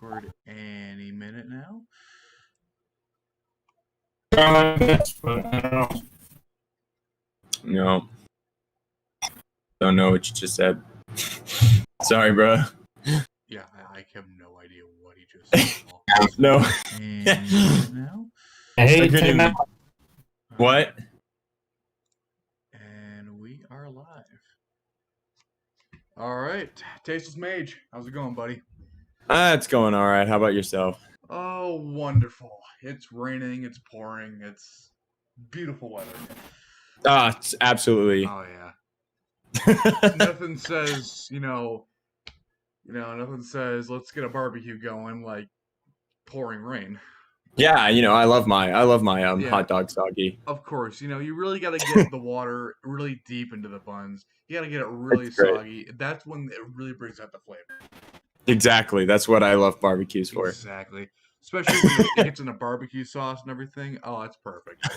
Discord any minute now. No. Don't know what you just said. Sorry, bro. Yeah, I have no idea what he just said at all. No. Any minute now. Hey, Tim. What? And we are live. All right, TastelessMage, how's it going, buddy? It's going all right. How about yourself? Oh, wonderful. It's raining, it's pouring, it's beautiful weather. It's absolutely. Oh, yeah. Nothing says, nothing says let's get a barbecue going like pouring rain. Yeah, I love my Yeah. hot dog soggy. Of course, you really got to get the water really deep into the buns. You got to get it really soggy. That's when it really brings out the flavor. Exactly. That's what I love barbecues for. Exactly. Especially when it gets in a barbecue sauce and everything. Oh, that's perfect.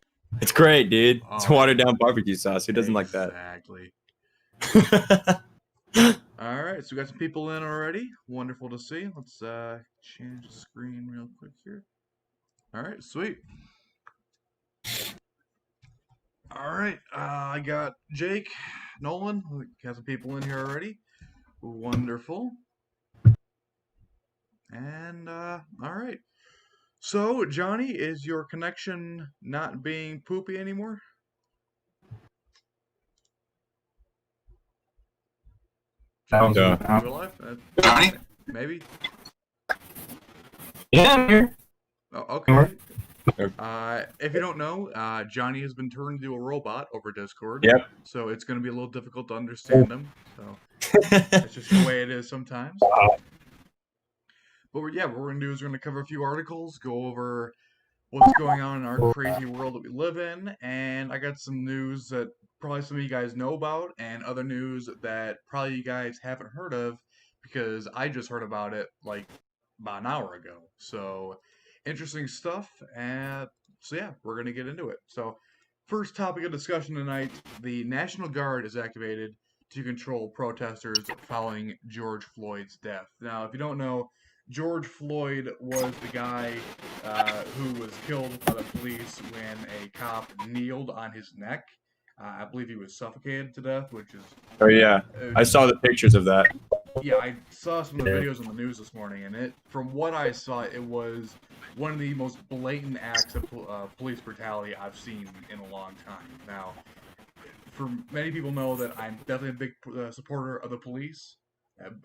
It's great, dude. It's Oh, watered down barbecue sauce. Who doesn't like that? Exactly. All right, so we got some people in already. Wonderful to see. Let's change the screen real quick here. All right, sweet. All right, I got Jake, Nolan. We got some people in here already. Wonderful. And all right. So, Johnny, is your connection not being poopy anymore? No. Real life? Johnny? Maybe. Yeah, I'm here. Oh, okay. If you don't know, Johnny has been turned into a robot over Discord. Yep. So it's going to be a little difficult to understand him. So it's just the way it is sometimes. But what we're going to do is we're going to cover a few articles, go over what's going on in our crazy world that we live in, and I got some news that probably some of you guys know about, and other news that probably you guys haven't heard of, because I just heard about it like about an hour ago. So interesting stuff, and so yeah, we're gonna get into it. So first topic of discussion tonight: the National Guard is activated to control protesters following George Floyd's death. Now, if you don't know, George Floyd was the guy who was killed by the police when a cop kneeled on his neck. I believe he was suffocated to death, which is... Oh, yeah. I saw the pictures of that. Yeah, I saw some of the videos on the news this morning, and from what I saw, it was one of the most blatant acts of police brutality I've seen in a long time. Now, for many people know that I'm definitely a big supporter of the police,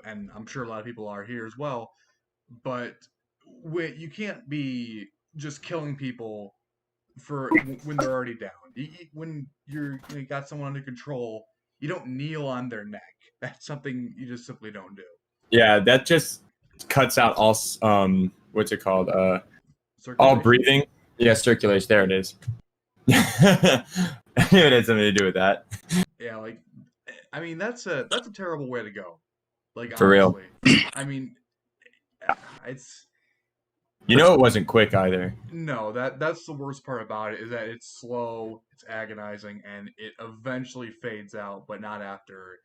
and I'm sure a lot of people are here as well. But you can't be just killing people when they're already down. When you got someone under control, you don't kneel on their neck. That's something you just simply don't do. Yeah, that just cuts out all what's it called? All breathing. Yeah, circulation. There it is. I knew it had something to do with that. Yeah, I mean that's a terrible way to go. For real. I mean, it's... it wasn't quick either. No, that's the worst part about it, is that it's slow, it's agonizing, and it eventually fades out, but not after,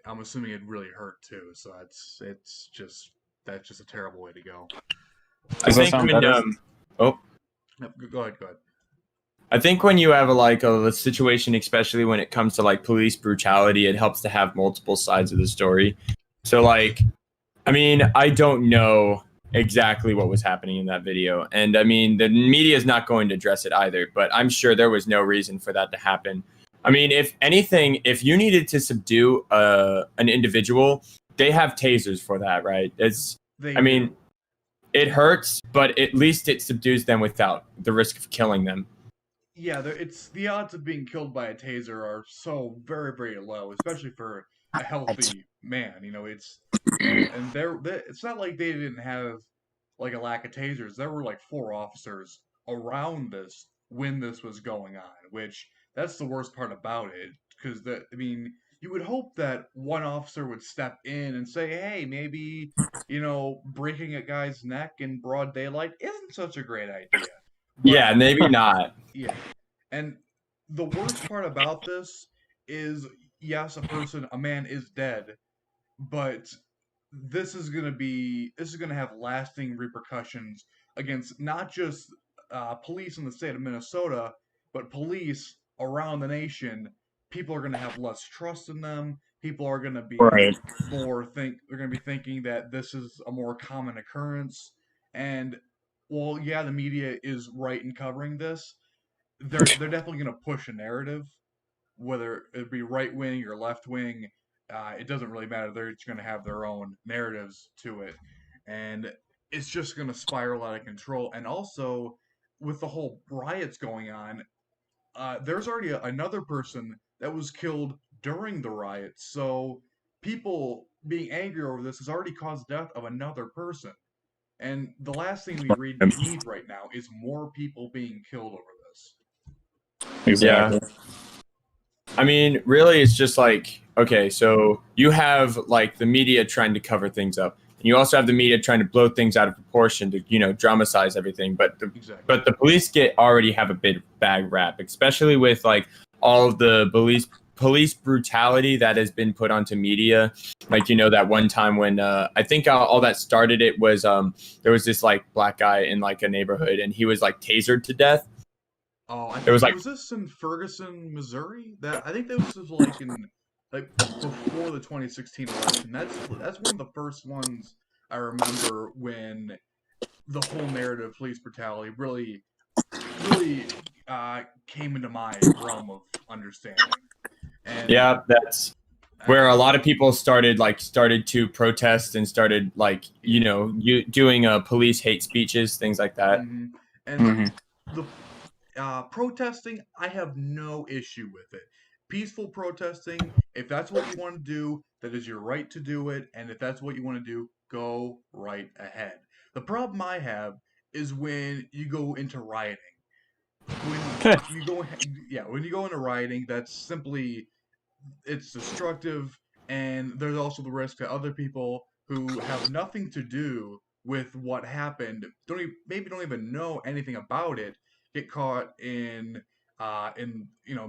I'm assuming it really hurt too, so that's just a terrible way to go. I think when, Go ahead. I think when you have a situation, especially when it comes to police brutality, it helps to have multiple sides of the story. So I mean, I don't know exactly what was happening in that video. And I mean, the media is not going to address it either, but I'm sure there was no reason for that to happen. I mean, if anything, if you needed to subdue an individual, they have tasers for that, right? Mean, it hurts, but at least it subdues them without the risk of killing them. Yeah, it's the odds of being killed by a taser are so very, very low, especially for a healthy man. It's not like they didn't have a lack of tasers. There were 4 officers around this when this was going on, which that's the worst part about it. Because you would hope that one officer would step in and say, "Hey, maybe breaking a guy's neck in broad daylight isn't such a great idea." Yeah, maybe not. Yeah, and the worst part about this is, yes, a man is dead, but this is going to have lasting repercussions against not just police in the state of Minnesota, but police around the nation. People are going to have less trust in them. People are going to be Right. they're going to be thinking that this is a more common occurrence. And well, yeah, the media is right in covering this. They're definitely going to push a narrative, whether it be right wing or left wing. It doesn't really matter. They're just going to have their own narratives to it, and it's just going to spiral out of control. And also, with the whole riots going on, there's already another person that was killed during the riots. So people being angry over this has already caused the death of another person. And the last thing need right now is more people being killed over this. Exactly. Yeah. I mean, really, it's just like, okay, so you have like the media trying to cover things up, and you also have the media trying to blow things out of proportion to, dramatize everything. But the police already have a bad rap, especially with like all of the police brutality that has been put onto media. Like, that one time when I think all that started it was there was this like black guy in like a neighborhood, and he was like tasered to death. Oh, I It think was like, was this in Ferguson, Missouri? That I think this was like before the 2016 election. That's one of the first ones I remember when the whole narrative of police brutality really came into my realm of understanding. And yeah, that's where a lot of people started to protest and started you doing police hate speeches, things like that. mhm. And Mm-hmm. the protesting, I have no issue with it. Peaceful protesting, if that's what you want to do, that is your right to do it. And if that's what you want to do, go right ahead. The problem I have is when you go into rioting. When you go into rioting, that's simply it's destructive, and there's also the risk that other people who have nothing to do with what happened maybe don't even know anything about it get caught in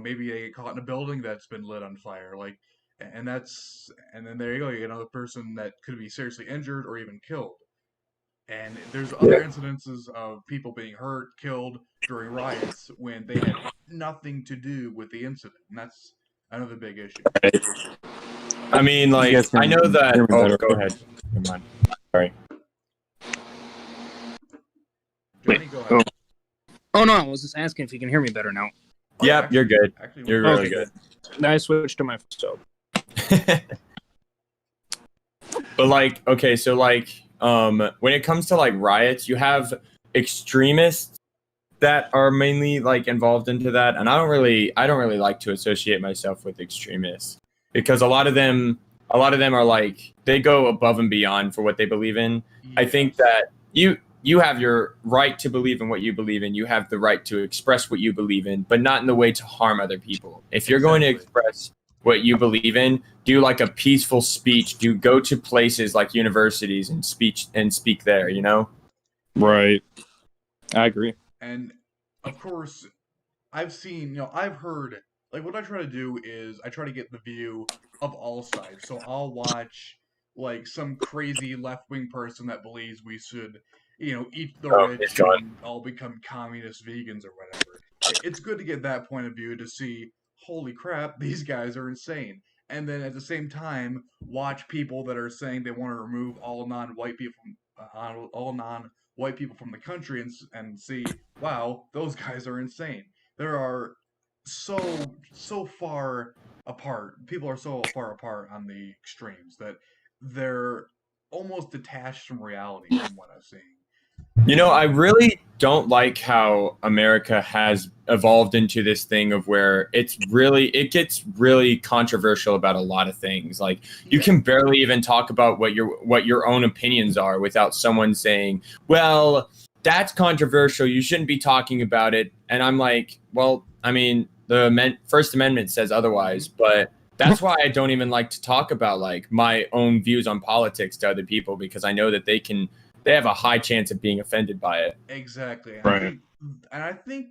maybe they get caught in a building that's been lit on fire, like, and then there you go, you get another person that could be seriously injured or even killed. And there's other incidences of people being hurt, killed during riots when they had nothing to do with the incident, and that's another big issue. I mean, You like, guys can I know that. hear me Oh, better. go ahead. Never mind. Sorry. Johnny, go ahead. Oh no, I was just asking if you can hear me better now. Oh, Yep, you're good. Actually, You're really good. I switched to my phone. But like, okay, so like, when it comes to like riots, you have extremists that are mainly like involved into that, and I don't really like to associate myself with extremists because a lot of them are like they go above and beyond for what they believe in. I think that you have your right to believe in what you believe in. You have the right to express what you believe in, but not in the way to harm other people. If you're going to express what you believe in, do like a peaceful speech. Do go to places like universities and speak there. Right. I agree. And of course, I've heard, like, what I try to do is I try to get the view of all sides. So I'll watch, like, some crazy left wing person that believes we should, eat the Oh, it's rich gone. and all become communist vegans or whatever. It's good to get that point of view to see, holy crap, these guys are insane. And then at the same time, watch people that are saying they want to remove all non-white people from the country, and see, wow, those guys are insane. There are so far apart. People are so far apart on the extremes that they're almost detached from reality, from what I've seen. I really don't like how America has evolved into this thing of where it gets really controversial about a lot of things. Like you can barely even talk about what your own opinions are without someone saying, "Well, that's controversial. You shouldn't be talking about it." And I'm like, "Well, I mean, the First Amendment says otherwise, but that's why I don't even like to talk about like my own views on politics to other people because I know that they have a high chance of being offended by it." Exactly. Right. And I think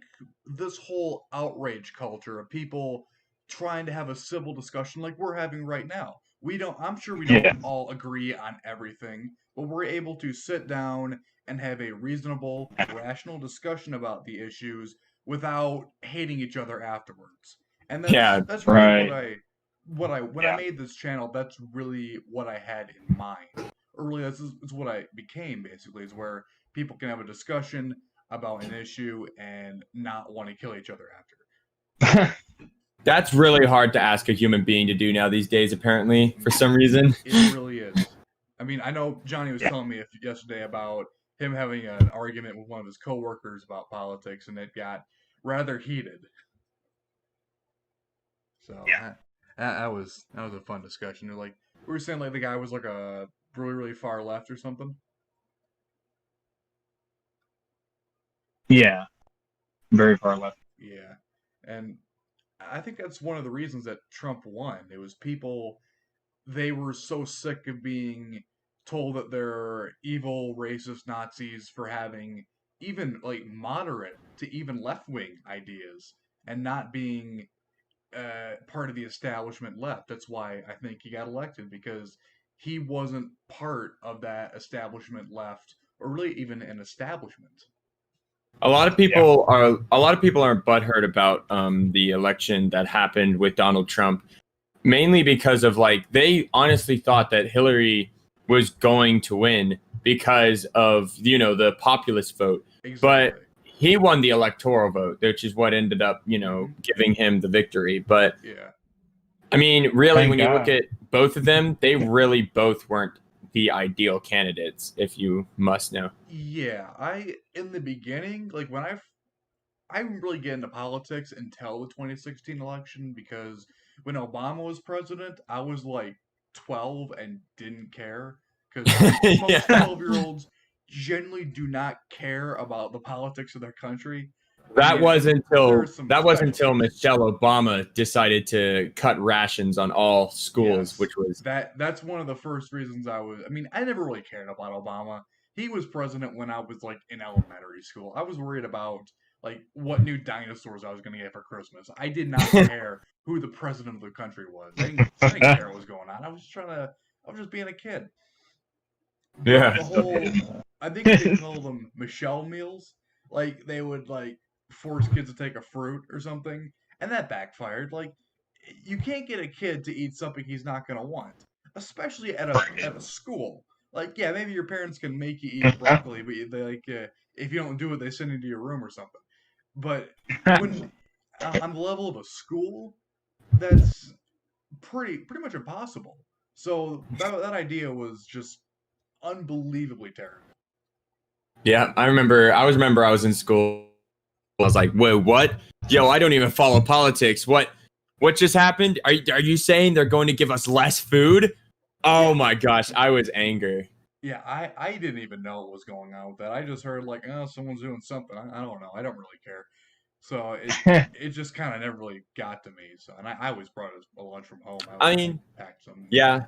this whole outrage culture of people trying to have a civil discussion like we're having right now, I'm sure we don't all agree on everything, but we're able to sit down and have a reasonable, rational discussion about the issues without hating each other afterwards. And Yeah, that's really right. when I made this channel, that's really what I had in mind. Or really, that's what I became basically, is where people can have a discussion about an issue and not want to kill each other after. that's really hard to ask a human being to do now these days, apparently, for some reason. It really is. I mean, I know Johnny was telling me yesterday about him having an argument with one of his coworkers about politics, and it got rather heated. So that was a fun discussion. Like we were saying, like the guy was like a really far left or something. Yeah, very far left. Yeah, and I think that's one of the reasons that Trump won. It was people, they were so sick of being told that they're evil, racist Nazis for having even like moderate to even left wing ideas and not being part of the establishment left. That's why I think he got elected, because he wasn't part of that establishment left, or really even an establishment. A lot of people aren't butthurt about the election that happened with Donald Trump, mainly because of like they honestly thought that Hillary was going to win because of the populist vote, Exactly. but he won the electoral vote, which is what ended up giving him the victory. But Yeah. I mean, really, Thank when you look God. at both of them, they really both weren't the ideal candidates, if you must know. Yeah, in the beginning, like when I didn't really get into politics until the 2016 election, because when Obama was president, I was like 12 and didn't care, because most Yeah. 12-year-olds generally do not care about the politics of their country. I That mean, was there until are some special cases. Michelle Obama decided to cut rations on all schools, Yes, which was that's one of the first reasons I mean, I never really cared about Obama. He was president when I was like in elementary school. I was worried about like what new dinosaurs I was going to get for Christmas. I did not care who the president of the country was. I didn't care what was going on. I was just being a kid. But yeah. the whole, I think they called them Michelle meals. Like they would like force kids to take a fruit or something, and that backfired. Like you can't get a kid to eat something he's not gonna want, especially at a school. Like yeah, maybe your parents can make you eat broccoli, but they like if you don't do it, they send you to your room or something. But when on the level of a school, that's pretty much impossible. So that idea was just unbelievably terrible. Yeah, I remember I was in school. I was like, "Whoa, what? Yo, I don't even follow politics. What just happened? Are you saying they're going to give us less food?" Oh Yeah, my gosh, I was angry. yeah. I didn't even know what was going on with that. I just heard like, oh, someone's doing something. I don't know. I don't really care. So it just kind of never really got to me. So and I always brought a lunch from home. I I always mean, packed some. yeah.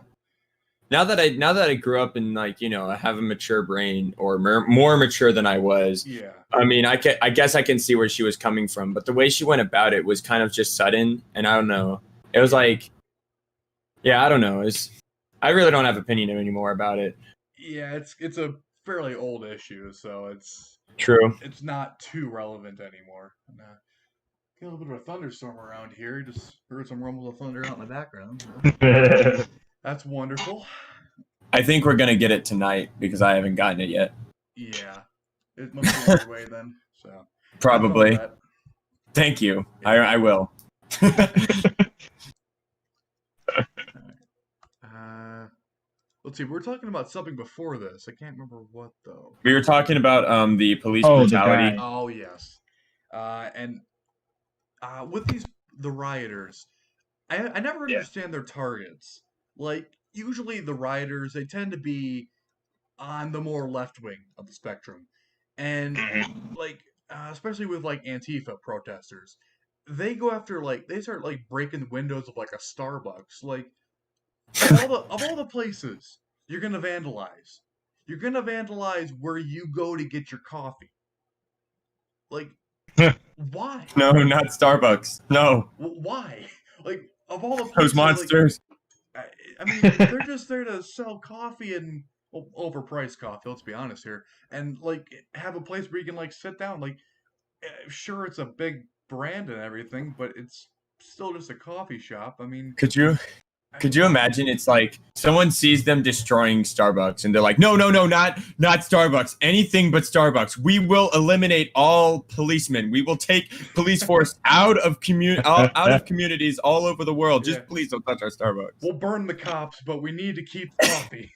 Now that I grew up and like I have a mature brain or more mature than I was. Yeah. I mean, I guess I can see where she was coming from, but the way she went about it was kind of just sudden, and I don't know. It was like, yeah, I don't know. I really don't have opinion anymore about it. Yeah, it's a fairly old issue, so True. it's not too relevant anymore. And, got a little bit of a thunderstorm around here. Just heard some rumbles of thunder out in the background. So that's wonderful. I think we're gonna get it tonight because I haven't gotten it yet. Yeah, it must be on your way then. So have fun with Probably. that. Thank you. Yeah. I will. Let's see. We were talking about something before this. I can't remember what though. We were talking about the police Oh, the brutality. guy. Oh yes. And with the rioters, I never understand their targets. Like usually the rioters, they tend to be on the more left wing of the spectrum, and like especially with like Antifa protesters, they go after like they start like breaking the windows of like a Starbucks. Like of all the places you're gonna vandalize where you go to get your coffee. Like why? No, not Starbucks. No, Why? Like of all the those places, like monsters. I mean, they're just there to sell coffee and overpriced coffee. Let's be honest here, and like have a place where you can like sit down. Like, sure, it's a big brand and everything, but it's still just a coffee shop. I mean, Could you Could you imagine? It's like someone sees them destroying Starbucks, and they're like, "No, no, no, not Starbucks. Anything but Starbucks. We will eliminate all policemen. We will take police force out of communities all over the world. Just Yeah. please don't touch our Starbucks." We'll burn the cops, but we need to keep the coffee.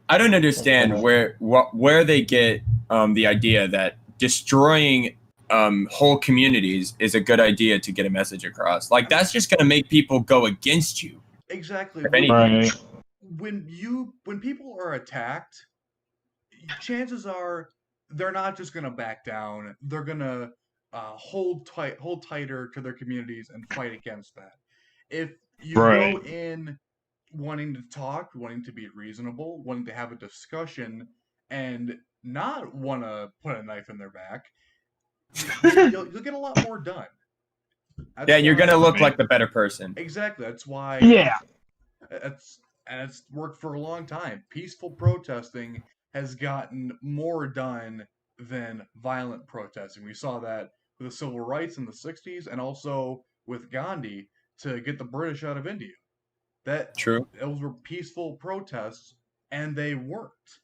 I don't understand where they get the idea that destroying whole communities is a good idea to get a message across. Like, that's just going to make people go against you. Exactly. Right. When people are attacked, chances are they're not just going to back down. They're going to hold tighter to their communities and fight against that. If you Right. go in wanting to talk, wanting to be reasonable, wanting to have a discussion, and not want to put a knife in their back, you'll get a lot more done. That's Yeah, you're why- going to look like the better person. Exactly. That's why. Yeah. It's worked for a long time. Peaceful protesting has gotten more done than violent protesting. We saw that with the civil rights in the 60s and also with Gandhi to get the British out of India. True. Those were peaceful protests and they worked.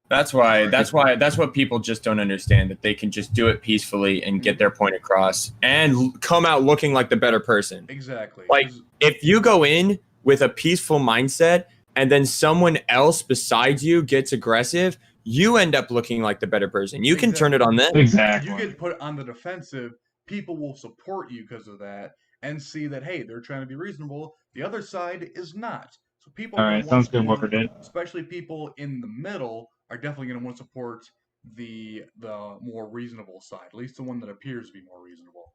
That's what people just don't understand, that they can just do it peacefully and get their point across and come out looking like the better person. Exactly. Like, if you go in with a peaceful mindset and then someone else besides you gets aggressive, you end up looking like the better person. You can turn it on them. Exactly. You get put on the defensive, people will support you because of that and see that, hey, they're trying to be reasonable. The other side is not. So people All are gonna right. want Sounds to good. What support- we did. especially people in the middle are definitely going to want to support the more reasonable side, at least the one that appears to be more reasonable.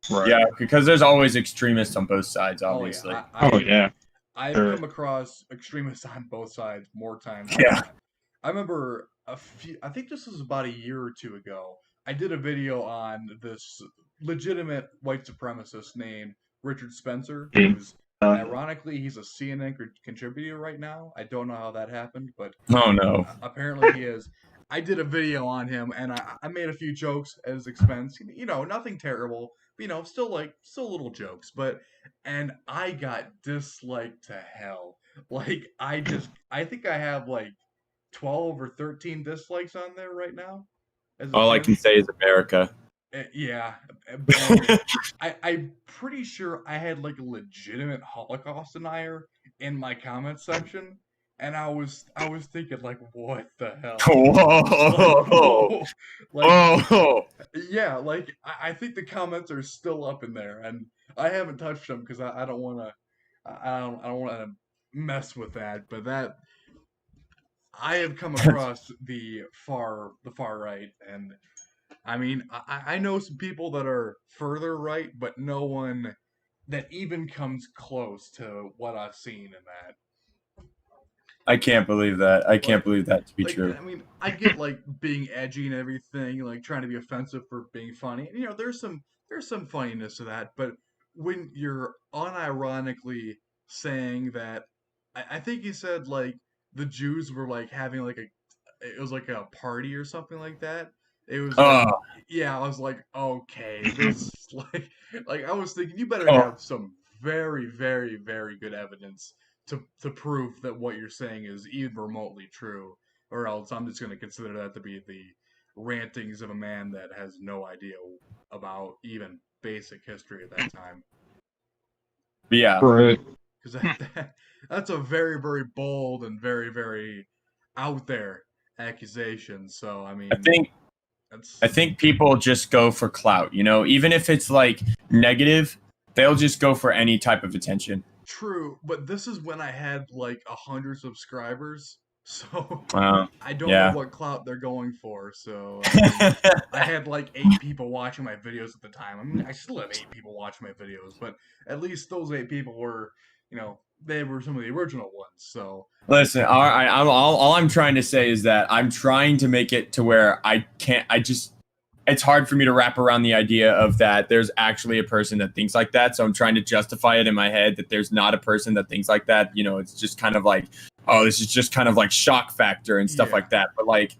Right. Yeah, because there's always extremists on both sides, Oh obviously. yeah, Oh yeah. I've Sure. come across extremists on both sides more times. Yeah. I remember I think this was about a year or two ago. I did a video on this legitimate white supremacist named Richard Spencer, who's ironically he's a CNN contributor right now. I don't know how that happened, but Oh no. apparently he is. I did a video on him and I made a few jokes at his expense. You know, nothing terrible. You know, still little jokes, and I got disliked to hell. Like I think I have like 12 or 13 dislikes on there right now. All I can say is America. Yeah. I'm pretty sure I had like a legitimate Holocaust denier in my comment section, and I was thinking like, what the hell? Whoa. Like, yeah, like I think the comments are still up in there, and I haven't touched them because I don't want to. I don't want to mess with that, but that I have come across the far right, and I mean I know some people that are further right, but no one that even comes close to what I've seen in that. I can't believe that. I can't believe that to be true. I mean, I get like being edgy and everything, like trying to be offensive for being funny. You know, there's some funniness to that, but when you're unironically saying that, I think you said like the Jews were like having like it was like a party or something like that. It was like, yeah, I was like, okay, this like I was thinking you better have some very, very, very good evidence to prove that what you're saying is even remotely true, or else I'm just going to consider that to be the rantings of a man that has no idea about even basic history at that time. Yeah. Right. Because that's a very, very bold and very, very out there accusation. So I mean, I think people just go for clout, you know, even if it's like negative, they'll just go for any type of attention. True, but this is when I had like 100 subscribers, so I don't yeah. know what clout they're going for. So I had like 8 people watching my videos at the time. I mean, I still have 8 people watching my videos, but at least those 8 people were, you know, they were some of the original ones. So listen, all I'm trying to say is that I'm trying to make it to where I it's hard for me to wrap around the idea of that there's actually a person that thinks like that. So I'm trying to justify it in my head that there's not a person that thinks like that. It's just kind of like, oh, this is just kind of like shock factor and stuff like that. But like,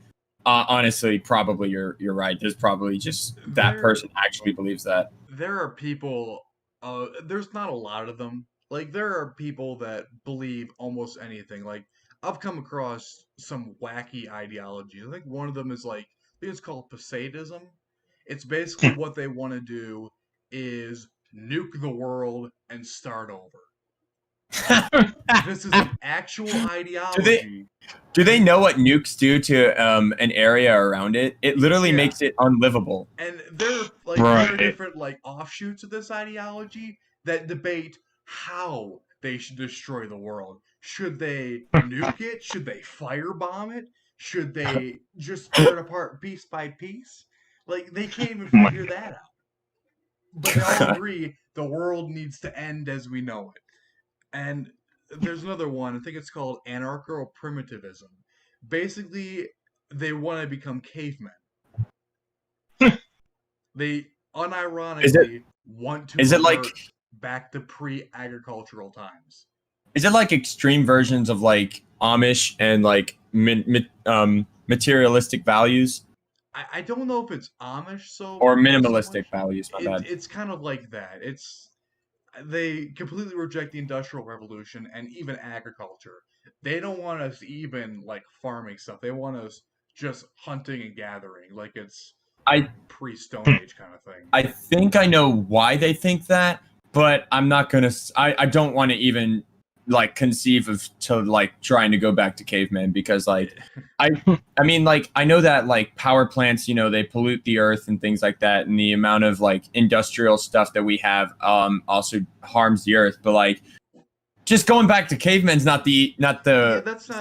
honestly, probably you're right. There's probably just that person actually believes that. There are people, there's not a lot of them. Like, there are people that believe almost anything. Like, I've come across some wacky ideologies. I think one of them is like, I think it's called Poseidism. It's basically what they want to do is nuke the world and start over. This is an actual ideology. Do they know what nukes do to an area around it? It literally makes it unlivable. And there are different like offshoots of this ideology that debate how they should destroy the world. Should they nuke it? Should they firebomb it? Should they just tear it apart piece by piece? Like, they can't even figure that out. But they all agree the world needs to end as we know it. And there's another one, I think it's called anarcho-primitivism. Basically, they want to become cavemen. They unironically want to revert back to pre-agricultural times. Is it like extreme versions of like Amish and like materialistic values? I don't know if it's Amish or minimalistic values. My bad. It's kind of like that. They completely reject the Industrial Revolution and even agriculture. They don't want us even like farming stuff. They want us just hunting and gathering, like it's pre-Stone Age kind of thing. I think I know why they think that, but I'm not gonna. I don't want to even like conceive of to like trying to go back to cavemen, because like I mean, like, I know that like power plants, they pollute the earth and things like that, and the amount of like industrial stuff that we have also harms the earth. But like, just going back to cavemen's not the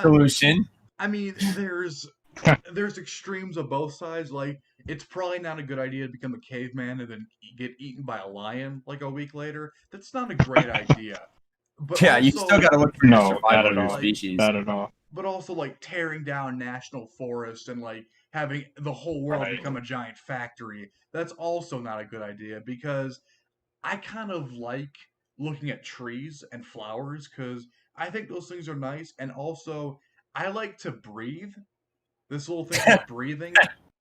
solution. I mean, there's extremes of both sides. Like, it's probably not a good idea to become a caveman and then get eaten by a lion like a week later. That's not a great idea. But yeah, also, you still gotta look for your survival of your species. Not at all. But also, like, tearing down national forests and like having the whole world become a giant factory. That's also not a good idea, because I kind of like looking at trees and flowers because I think those things are nice, and also I like to breathe. This little thing called breathing,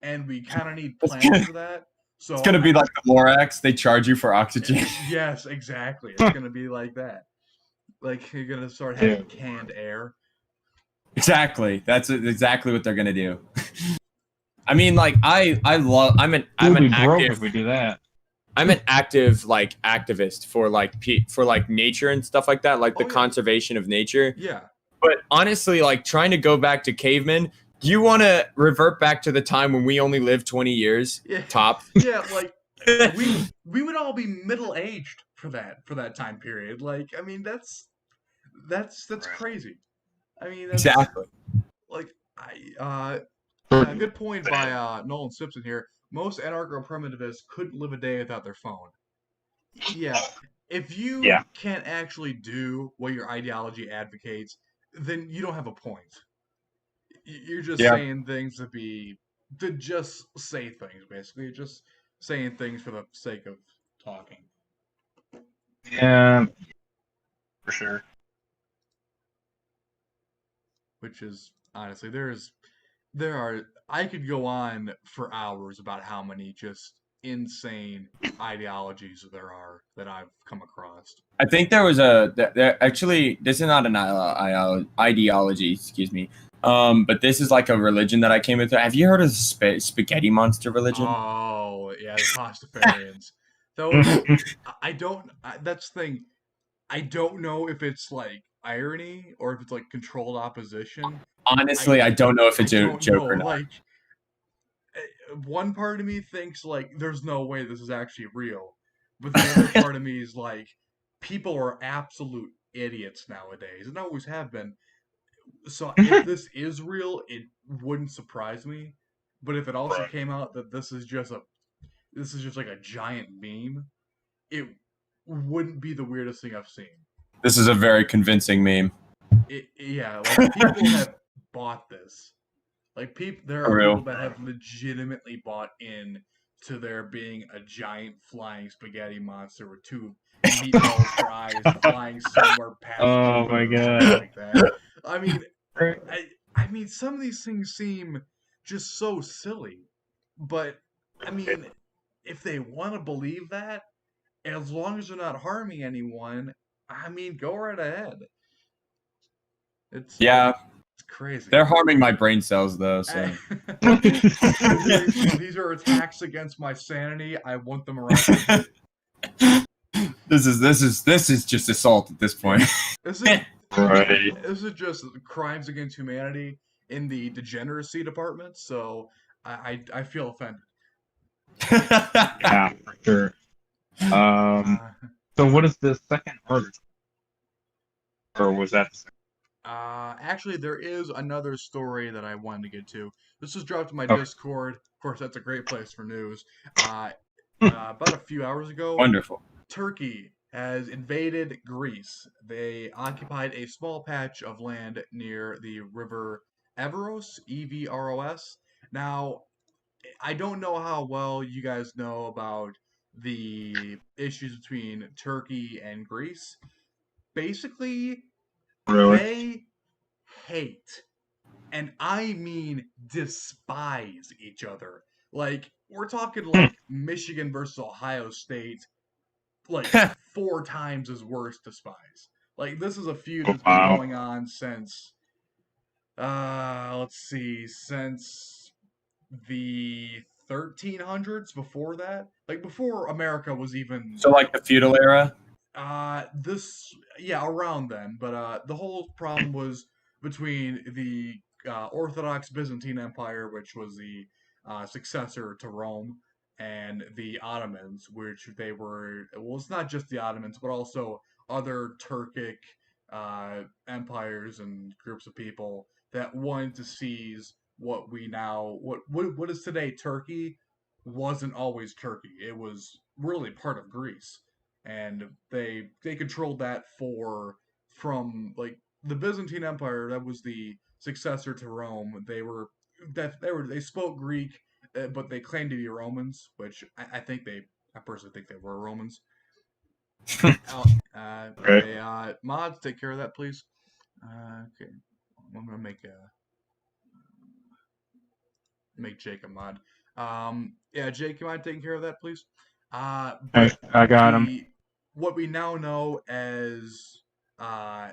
and we kind of need plants for that. So it's gonna be like the Lorax. They charge you for oxygen. Yes, exactly. It's gonna be like that. Like, you're gonna start having canned air. Exactly. That's exactly what they're gonna do. I mean, like, I'm an active. If we do that. I'm an active like activist for like nature and stuff like that, like the conservation of nature. Yeah. But honestly, like, trying to go back to cavemen, do you want to revert back to the time when we only lived 20 years top? Yeah, like we would all be middle aged for that time period. Like, I mean, that's crazy. I mean, that's, exactly. Like, a good point by Nolan Simpson here. Most anarcho-primitivists couldn't live a day without their phone. Yeah, if you can't actually do what your ideology advocates, then you don't have a point. You're just saying things to just say things, basically. You're just saying things for the sake of talking. Yeah, for sure. Which is, honestly, I could go on for hours about how many just insane ideologies there are that I've come across. I think there was actually, this is not an ideology, excuse me. But this is like a religion that I came into. Have you heard of the spaghetti monster religion? Oh, yeah, the Pastafarians. That's the thing. I don't know if it's like irony or if it's like controlled opposition. Honestly, I don't know if it's a joke or not. Like, one part of me thinks like there's no way this is actually real, but the other part of me is like, people are absolute idiots nowadays, and always have been. So if this is real, it wouldn't surprise me. But if it also came out that this is just like a giant meme, it wouldn't be the weirdest thing I've seen. This is a very convincing meme. Like, people have bought this. Like, there are people that have legitimately bought in to there being a giant flying spaghetti monster with two meatballs for eyes flying somewhere past Oh Jupiter my or something god. like that. I mean, I mean, some of these things seem just so silly, but I mean, if they want to believe that, as long as they're not harming anyone, I mean, go right ahead. It's Yeah, it's crazy. they're harming my brain cells though. So These are attacks against my sanity. I want them arrested. this is just assault at this point. This is Right. this is just crimes against humanity in the degeneracy department. So I feel offended. Yeah, for sure. Uh, So what is the second article? Or was that the second? Actually, there is another story that I wanted to get to. This was dropped in my Okay. Discord. Of course, that's a great place for news. About a few hours ago, Wonderful. Turkey has invaded Greece. They occupied a small patch of land near the river Evros, Evros. Now, I don't know how well you guys know about the issues between Turkey and Greece. Basically, Really? they hate, and I mean despise each other. Like, we're talking like Michigan versus Ohio State, like 4 times as worse despise. Like, this is a feud that's been Wow. going on since, let's see, since the 1300s. Before that, like before America was even So like the feudal era. this, yeah, around then. But the whole problem was between the Orthodox Byzantine Empire, which was the successor to Rome, and the Ottomans, which they were. Well, it's not just the Ottomans, but also other Turkic empires and groups of people that wanted to seize what we now what is today Turkey. Wasn't always Turkey. It was really part of Greece, and they controlled that for from like the Byzantine Empire. That was the successor to Rome. They spoke Greek, but they claimed to be Romans, which I think I personally think they were Romans. Oh, Right. okay, mods, take care of that, please. Okay, I'm gonna make Jake a mod. Yeah, Jake, you mind taking care of that, please? But I got him. the what we now know as uh,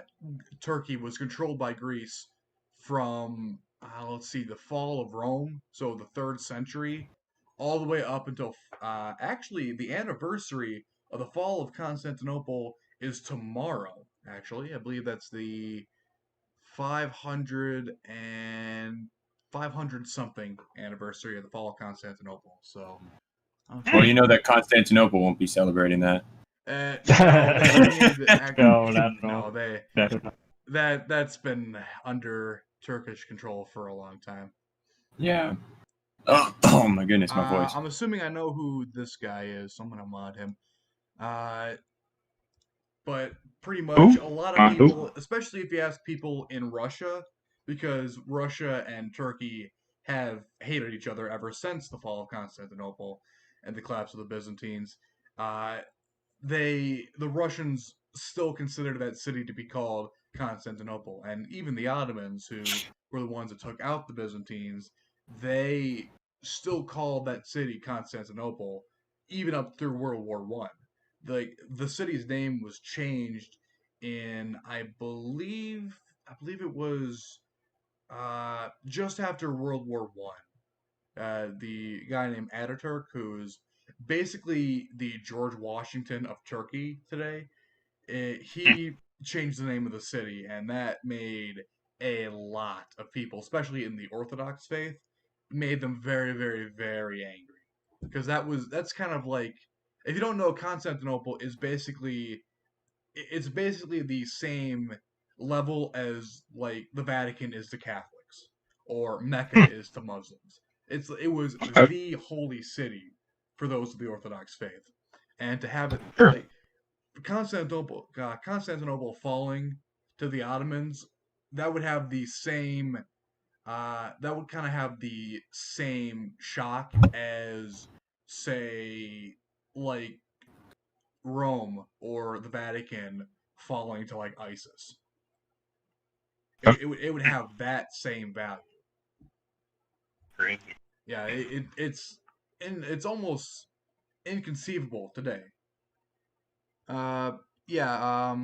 Turkey was controlled by Greece from let's see, the fall of Rome, so the third century, all the way up until actually the anniversary of the fall of Constantinople is tomorrow. Actually, I believe that's the 500 and 500 something anniversary of the fall of Constantinople. So, Well, okay. you know that Constantinople won't be celebrating that. No, they need No, not at all. no, they Definitely. that's been under Turkish control for a long time. Yeah. Oh my goodness, my voice. I'm assuming I know who this guy is, so I'm gonna mod him. Uh, but pretty much Who? a lot of Who? people, especially if you ask people in Russia, because Russia and Turkey have hated each other ever since the fall of Constantinople and the collapse of the Byzantines. Uh, the Russians still consider that city to be called Constantinople, and even the Ottomans, who were the ones that took out the Byzantines, they still called that city Constantinople, even up through World War One. The city's name was changed in I believe it was just after World War One. The guy named Ataturk, who's basically the George Washington of Turkey today, he changed the name of the city, and that made a lot of people, especially in the Orthodox faith, made them very, very, very angry because that's kind of like, if you don't know, Constantinople is basically the same level as like the Vatican is to Catholics or Mecca is to Muslims. It was the holy city for those of the Orthodox faith, and to have it Sure. like Constantinople falling to the Ottomans, that would have the same that would kind of have the same shock as say, like Rome or the Vatican falling to like ISIS. It would have that same value. Crazy. Yeah, it's almost inconceivable today. Uh, yeah.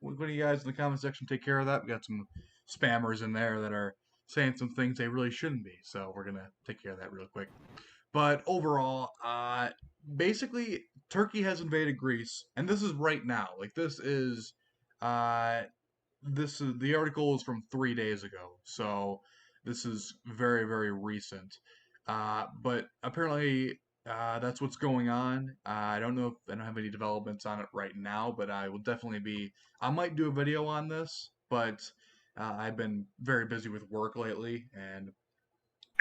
What do you guys in the comment section take care of that? We got some spammers in there that are saying some things they really shouldn't be, so we're gonna take care of that real quick. But overall, basically, Turkey has invaded Greece, and this is right now. Like uh, this is the article is from 3 days ago, so this is very very recent. But apparently, that's what's going on. I don't know if I don't have any developments on it right now, but I will definitely be. I might do a video on this, but I've been very busy with work lately, and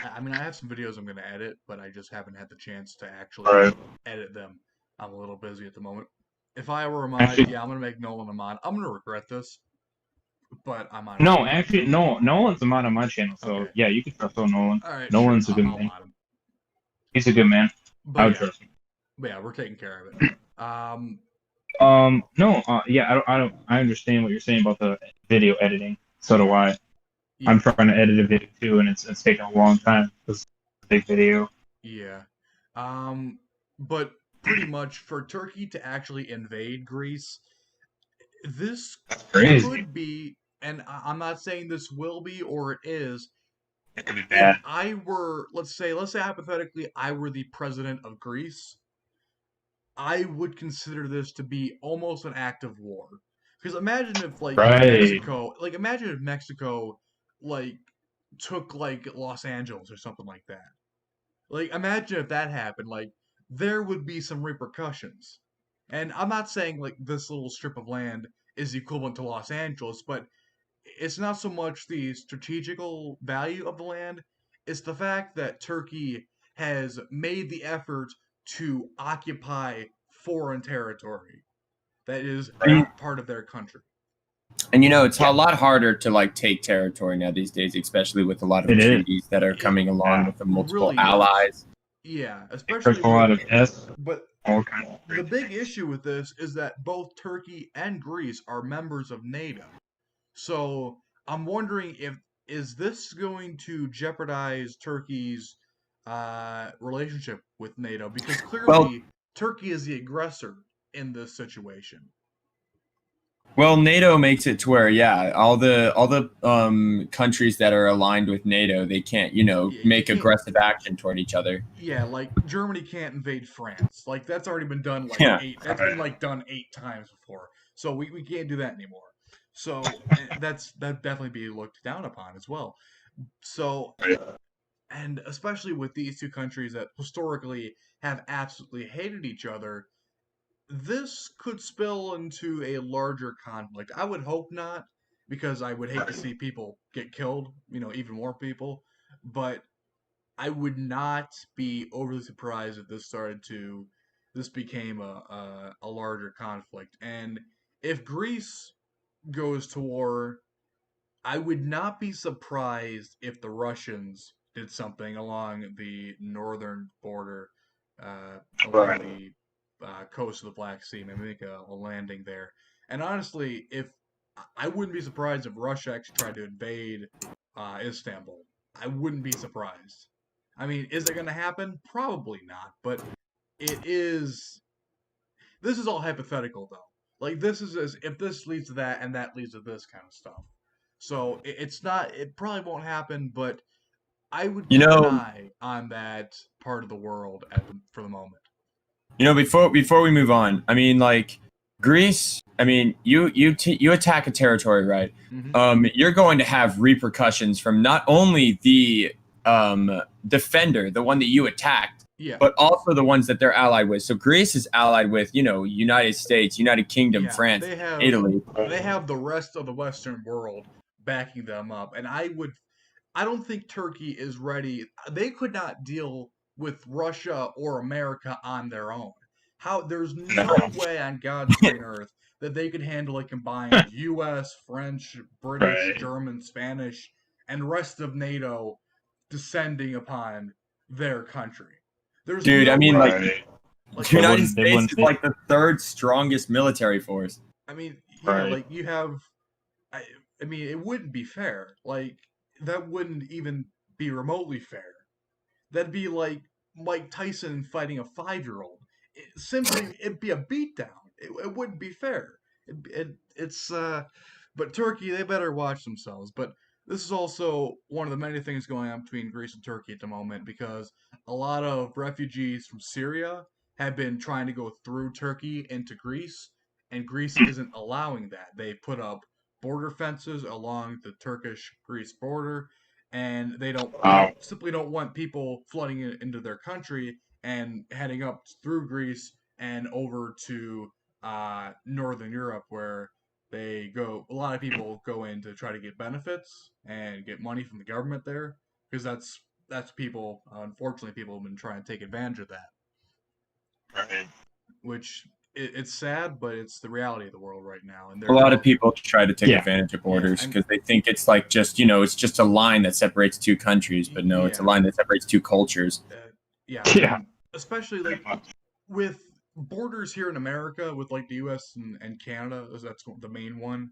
I mean, I have some videos I'm going to edit, but I just haven't had the chance to actually Right. edit them. I'm a little busy at the moment. If I were a mod, Actually, yeah, I'm going to make Nolan a mod. I'm going to regret this, but I'm on no, mod. actually, no. Nolan's a mod on my channel, so Okay. yeah, you can trust on Nolan. All right, sure. Nolan's a good I'll man. mod him. He's a good man. I But would yeah, trust him. we're taking care of it. No, yeah, I understand what you're saying about the video editing. So do I. Yeah, I'm trying to edit a video too, and it's taking a long time. It's a big video. yeah. But pretty much for Turkey to actually invade Greece, this That's crazy. could be, and I'm not saying this will be or it is. It could be If bad. I were, let's say hypothetically, I were the president of Greece, I would consider this to be almost an act of war. Because imagine if, Right. imagine if Mexico, like, took, like, Los Angeles or something like that. Like, imagine if that happened. Like, there would be some repercussions. And I'm not saying, like, this little strip of land is equivalent to Los Angeles, but it's not so much the strategical value of the land, it's the fact that Turkey has made the effort to occupy foreign territory that is Right. not part of their country. And it's Yeah. a lot harder to like take territory now these days, especially with a lot of It is. treaties that are coming along Yeah. with the multiple Really is. allies. Yeah, There's especially a lot with, of S. but All kinds of the crazy big things. issue with this is that both Turkey and Greece are members of NATO. So I'm wondering if is this going to jeopardize Turkey's relationship with NATO? Because Well, clearly Turkey is the aggressor in this situation. well, NATO makes it to where, yeah, all the countries that are aligned with NATO, they can't, You make can't. aggressive action toward each other. Yeah, like Germany can't invade France. Like that's already been done like Yeah. eight. That's been like done 8 times before. So we can't do that anymore. So that definitely be looked down upon as well. So and especially with these two countries that historically have absolutely hated each other, this could spill into a larger conflict. I would hope not, because I would hate to see people get killed, even more people. But I would not be overly surprised if this became a larger conflict. And if Greece goes to war, I would not be surprised if the Russians did something along the northern border, along the coast of the Black Sea, maybe make a landing there. And honestly, if I wouldn't be surprised if Russia actually tried to invade Istanbul. I wouldn't be surprised. I mean, is it going to happen? Probably not, but it is. This is all hypothetical, though. Like this is as if this leads to that and that leads to this kind of stuff. So it's not. It probably won't happen, but I would You keep an know, eye on that part of the world for the moment. before we move on, I mean, like Greece. I mean, you attack a territory, right? Mm-hmm. You're going to have repercussions from not only the defender, the one that you attacked, Yeah. but also the ones that they're allied with. So Greece is allied with, United States, United Kingdom, Yeah, France, they have Italy. they have the rest of the Western world backing them up, and I don't think Turkey is ready. They could not deal with Russia or America on their own. There's no way on God's green earth that they could handle a combined US, French, British, Right. German, Spanish, and rest of NATO descending upon their country. There's Dude, no I mean, way. like, Like, the United they States wouldn't is like the third strongest military force. I mean, yeah, Right. like you have. I, I mean, it wouldn't be fair. Like that wouldn't even be remotely fair. That'd be like Mike Tyson fighting a 5-year-old. Simply, it'd be a beatdown. It wouldn't be fair. But Turkey, they better watch themselves. But this is also one of the many things going on between Greece and Turkey at the moment because a lot of refugees from Syria have been trying to go through Turkey into Greece, and Greece isn't allowing that. They put up border fences along the Turkish-Greece border, and they simply don't want people flooding into their country and heading up through Greece and over to Northern Europe, where a lot of people go in to try to get benefits and get money from the government there, because that's people. Unfortunately, people have been trying to take advantage of that, Right. which it's sad, but it's the reality of the world right now. And A lot of people try to take Yeah. advantage of Yeah, borders and because they think it's like just, it's just a line that separates two countries. But no, it's a yeah, line that separates two cultures. yeah, Yeah. and especially Pretty like much. with borders here in America with like the U.S. and Canada, that's the main one.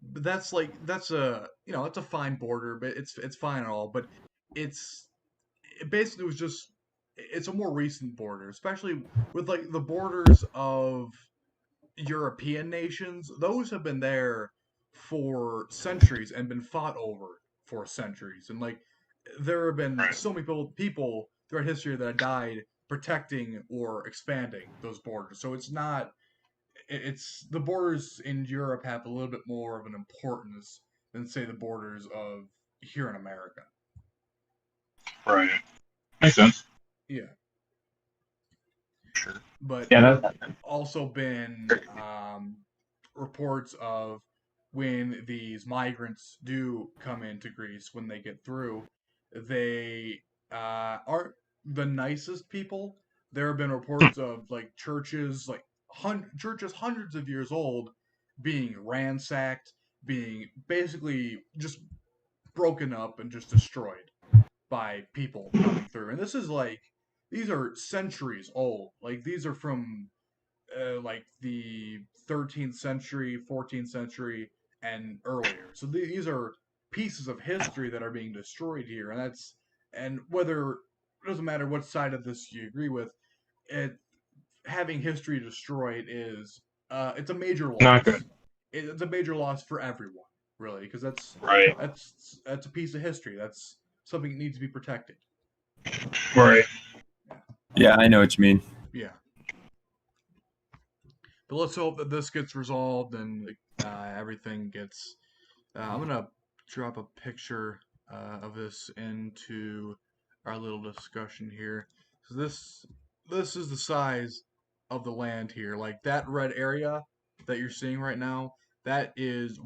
But that's a fine border, but it's fine and all. But it's it basically was just it's a more recent border, especially with like the borders of European nations. Those have been there for centuries and been fought over for centuries, and like there have been Right. so many people throughout history that have died protecting or expanding those borders. So it's not it's the borders in Europe have a little bit more of an importance than say the borders of here in America. Right. Makes sense. Yeah, Sure. but Yeah. there have also been reports of when these migrants do come into Greece when they get through, they aren't the nicest people. There have been reports of like churches churches hundreds of years old being ransacked, being basically just broken up and just destroyed by people coming through. And this is like these are centuries old. Like these are from like the 13th century, 14th century, and earlier. So these are pieces of history that are being destroyed here, and whether it doesn't matter what side of this you agree with, it having history destroyed is it's a major Not loss. good. It's a major loss for everyone, really, because Right. that's a piece of history. That's something that needs to be protected. Right. Yeah, I know what you mean. Yeah. But let's hope that this gets resolved and everything gets. I'm gonna drop a picture of this into our little discussion here. So this is the size of the land here. Like that red area that you're seeing right now, that is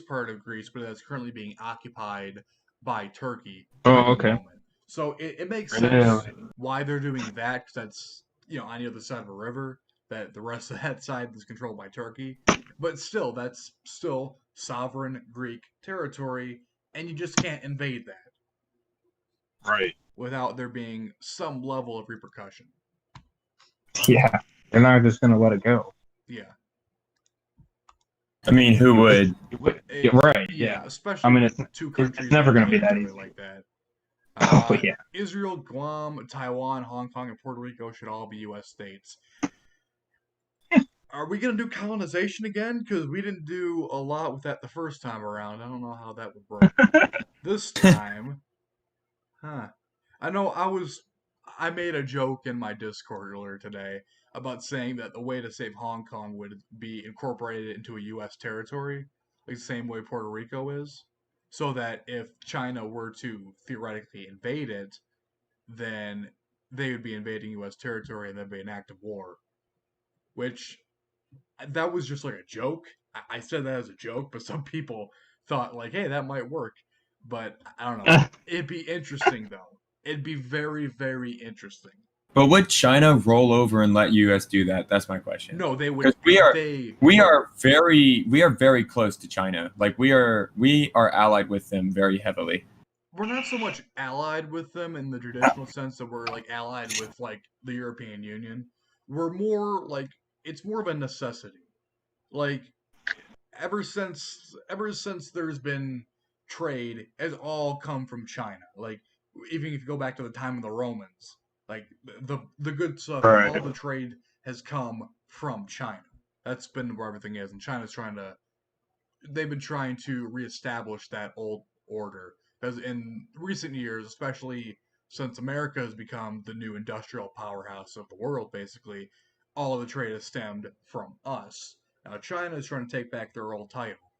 part of Greece, but that's currently being occupied by Turkey Oh, at the okay. moment. So it makes Really? sense why they're doing that, because that's on the other side of a river. That the rest of that side is controlled by Turkey, but still, that's still sovereign Greek territory, and you just can't invade that Right. without there being some level of repercussion. Yeah. They're not just gonna let it go. Yeah. I mean, who would? Yeah, right. Yeah. Especially I mean, with two countries never with gonna be that territory easy. like that. Oh yeah. Israel, Guam, Taiwan, Hong Kong, and Puerto Rico should all be U.S. states. Are we gonna do colonization again? Because we didn't do a lot with that the first time around. I don't know how that would work. This time, huh? I know I made a joke in my Discord earlier today about saying that the way to save Hong Kong would be incorporated into a U.S. territory, like the same way Puerto Rico is, so that if China were to theoretically invade it, then they would be invading U.S. territory and there'd be an act of war. Which that was just like a joke. I said that as a joke, but some people thought like, hey, that might work. But I don't know. It'd be interesting though. It'd be very, very interesting. But would China roll over and let US do that? That's my question. No, they would. Because we are very close to China. Like we are allied with them very heavily. we're not so much allied with them in the traditional sense that we're like allied with like the European Union. We're more like it's more of a necessity. Like ever since there's been trade, has all come from China. Like even if you go back to the time of the Romans, like the good stuff, all Right. the trade has come from China. That's been where everything is, and China's trying to they've been trying to reestablish that old order. Because in recent years, especially since America has become the new industrial powerhouse of the world, basically, all of the trade has stemmed from us. Now, China is trying to take back their old title,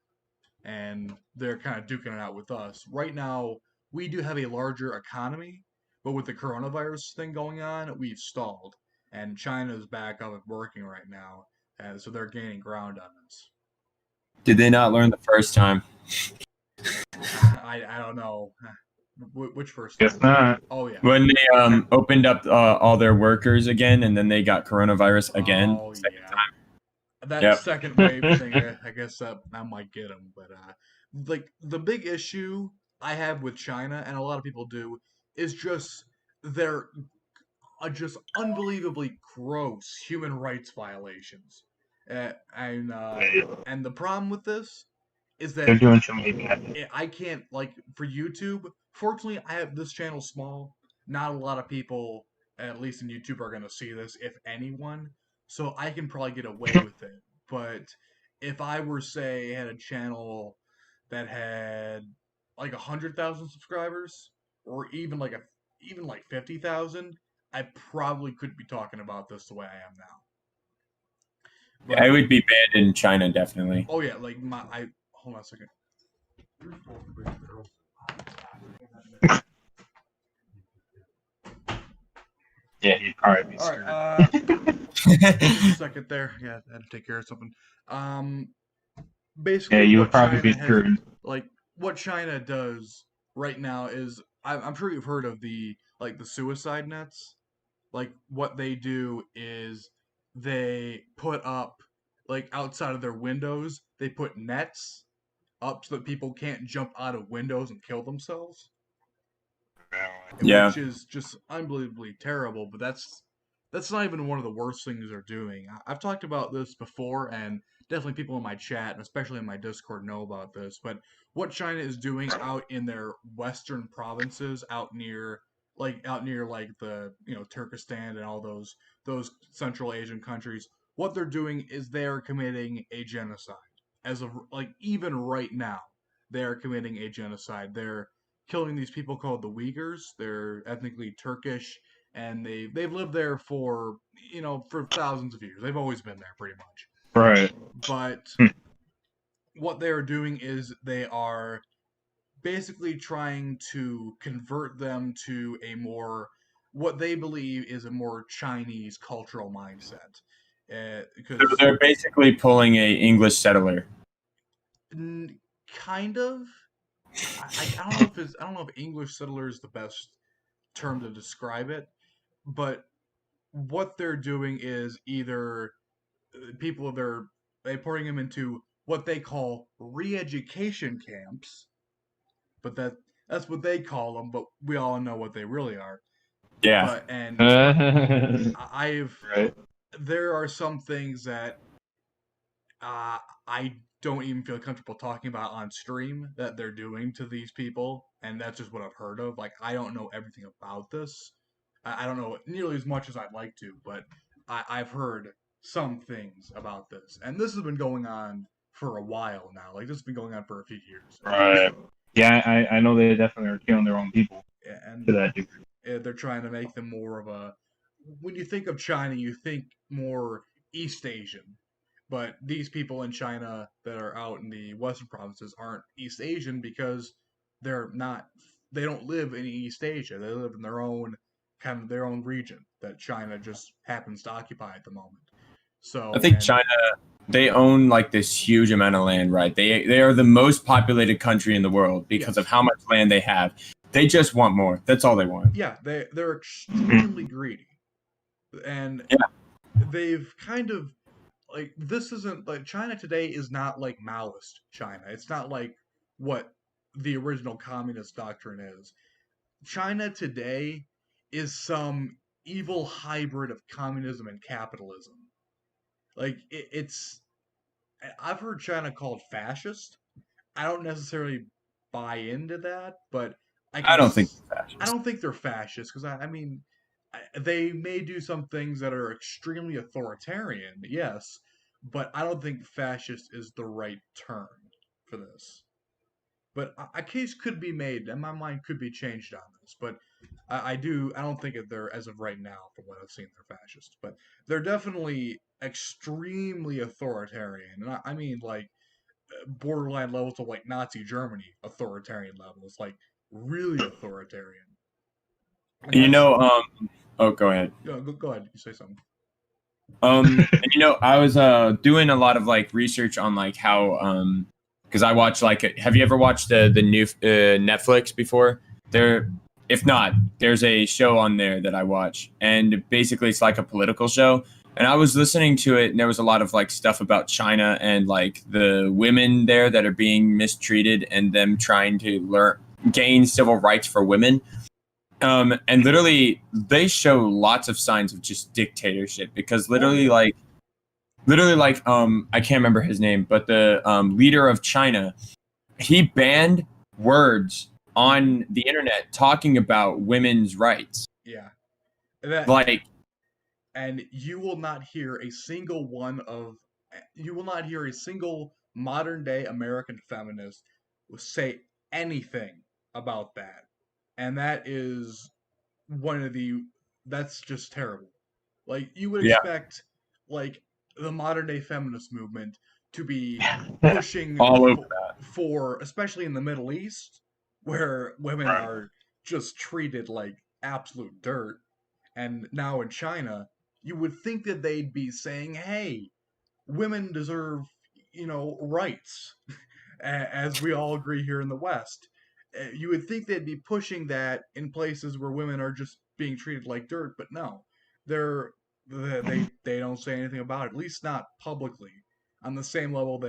and they're kind of duking it out with us. Right now, we do have a larger economy, but with the coronavirus thing going on, we've stalled. And China's back up and working right now, and so they're gaining ground on us. Did they not learn the first time? I don't know. Which first Guess time? not. Oh yeah. When they opened up all their workers again, and then they got coronavirus again. Oh Second yeah. time. That Yep. second wave thing, I guess that might get them. But like the big issue I have with China, and a lot of people do, is just their just unbelievably gross human rights violations. And the problem with this is They're that doing too many bad. I can't like for YouTube. Fortunately, I have this channel small. Not a lot of people, at least in YouTube, are gonna see this, if anyone. So I can probably get away with it. But if I were say had a channel that had like 100,000 subscribers, or even like 50,000, I probably couldn't be talking about this the way I am now. I But would be banned in China definitely. oh yeah, like I hold on a second. Yeah, he'd probably be All screwed. right, just a second there. Yeah, I had to take care of something. Um, Yeah, basically, you what would probably China be has, screwed. like, what China does right now is, I'm sure you've heard of the suicide nets. Like, what they do is they put up, like, outside of their windows, they put nets up so that people can't jump out of windows and kill themselves, Yeah. which is just unbelievably terrible. But that's not even one of the worst things they're doing. I've talked about this before, and definitely people in my chat, and especially in my Discord, know about this. But what China is doing out in their western provinces, out near like the Turkestan and all those Central Asian countries, what they're doing is they're committing a genocide. As of like even right now, they are committing a genocide. They're killing these people called the Uyghurs. They're ethnically Turkish, and they've lived there for thousands of years. They've always been there pretty much. Right. But what they are doing is they are basically trying to convert them to a more what they believe is a more Chinese cultural mindset. So Because they're basically pulling a English settler. kind of, I don't know if English settler is the best term to describe it, but what they're doing is either they're pouring them into what they call re-education camps, but that's what they call them, but we all know what they really are. Yeah. But and right. I've there are some things that I don't even feel comfortable talking about on stream that they're doing to these people, and that's just what I've heard of. Like I don't know everything about this. I don't know nearly as much as I'd like to, but I've heard some things about this, and this has been going on for a while now. Like this has been going on for a few years, Right. Yeah, I know they definitely are killing their own people and to that degree. they're trying to make them more of a. When you think of China, you think more East Asian, but these people in China that are out in the Western provinces aren't East Asian because they're not. They don't live in East Asia. They live in their own region that China just happens to occupy at the moment. I So think and China, they own like this huge amount of land, right? They are the most populated country in the world because of yes, how much land they have. They just want more. That's all they want. yeah, they're extremely greedy, and Yeah. they've kind of like this isn't like China today is not like Maoist China. It's not like what the original communist doctrine is. China today is some evil hybrid of communism and capitalism. Like it's I've heard China called fascist. I don't necessarily buy into that, but I I can. don't think I fascist. don't think they're fascist because I mean, they may do some things that are extremely authoritarian, yes, but I don't think fascist is the right term for this. But a case could be made, and my mind could be changed on this. But I do. I don't think they're, as of right now, from what I've seen, they're fascist. But they're definitely extremely authoritarian, and I mean like borderline levels of like Nazi Germany authoritarian levels, like really authoritarian. And You that's know, oh, go ahead. go ahead. You say something. And you know, I was doing a lot of like research on like how because I watch like have you ever watched the new Netflix before? There, if not, there's a show on there that I watch, and basically it's like a political show. And I was listening to it, and there was a lot of like stuff about China and like the women there that are being mistreated, and them trying to gain civil rights for women. And literally, they show lots of signs of just dictatorship because I can't remember his name, but the leader of China, he banned words on the internet talking about women's rights. Yeah, that Like, and you will not hear a single one of you will not hear a single modern day American feminist say anything about that. And that is one of the that's just terrible. Like you would yeah, expect like the modern day feminist movement to be pushing all over. for especially in the Middle East where women Right. are just treated like absolute dirt, and now in China you would think that they'd be saying, "Hey, women deserve, rights," as we all agree here in the West. You would think they'd be pushing that in places where women are just being treated like dirt, but no, they're they don't say anything about it. At least not publicly. On the same level,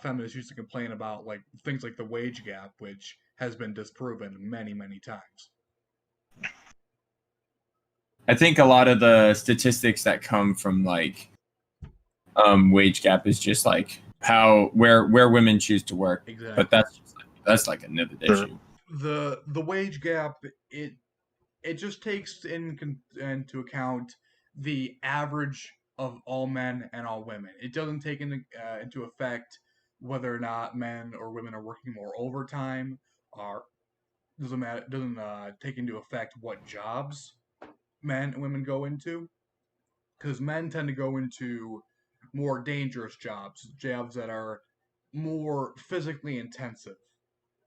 feminists used to complain about like things like the wage gap, which has been disproven many times. I think a lot of the statistics that come from like wage gap is just like how where women choose to work, but Exactly. that's like another Sure. issue. The wage gap, it just takes into account the average of all men and all women. It doesn't take into effect whether or not men or women are working more overtime, or doesn't take into effect what jobs men and women go into, because men tend to go into more dangerous jobs that are more physically intensive.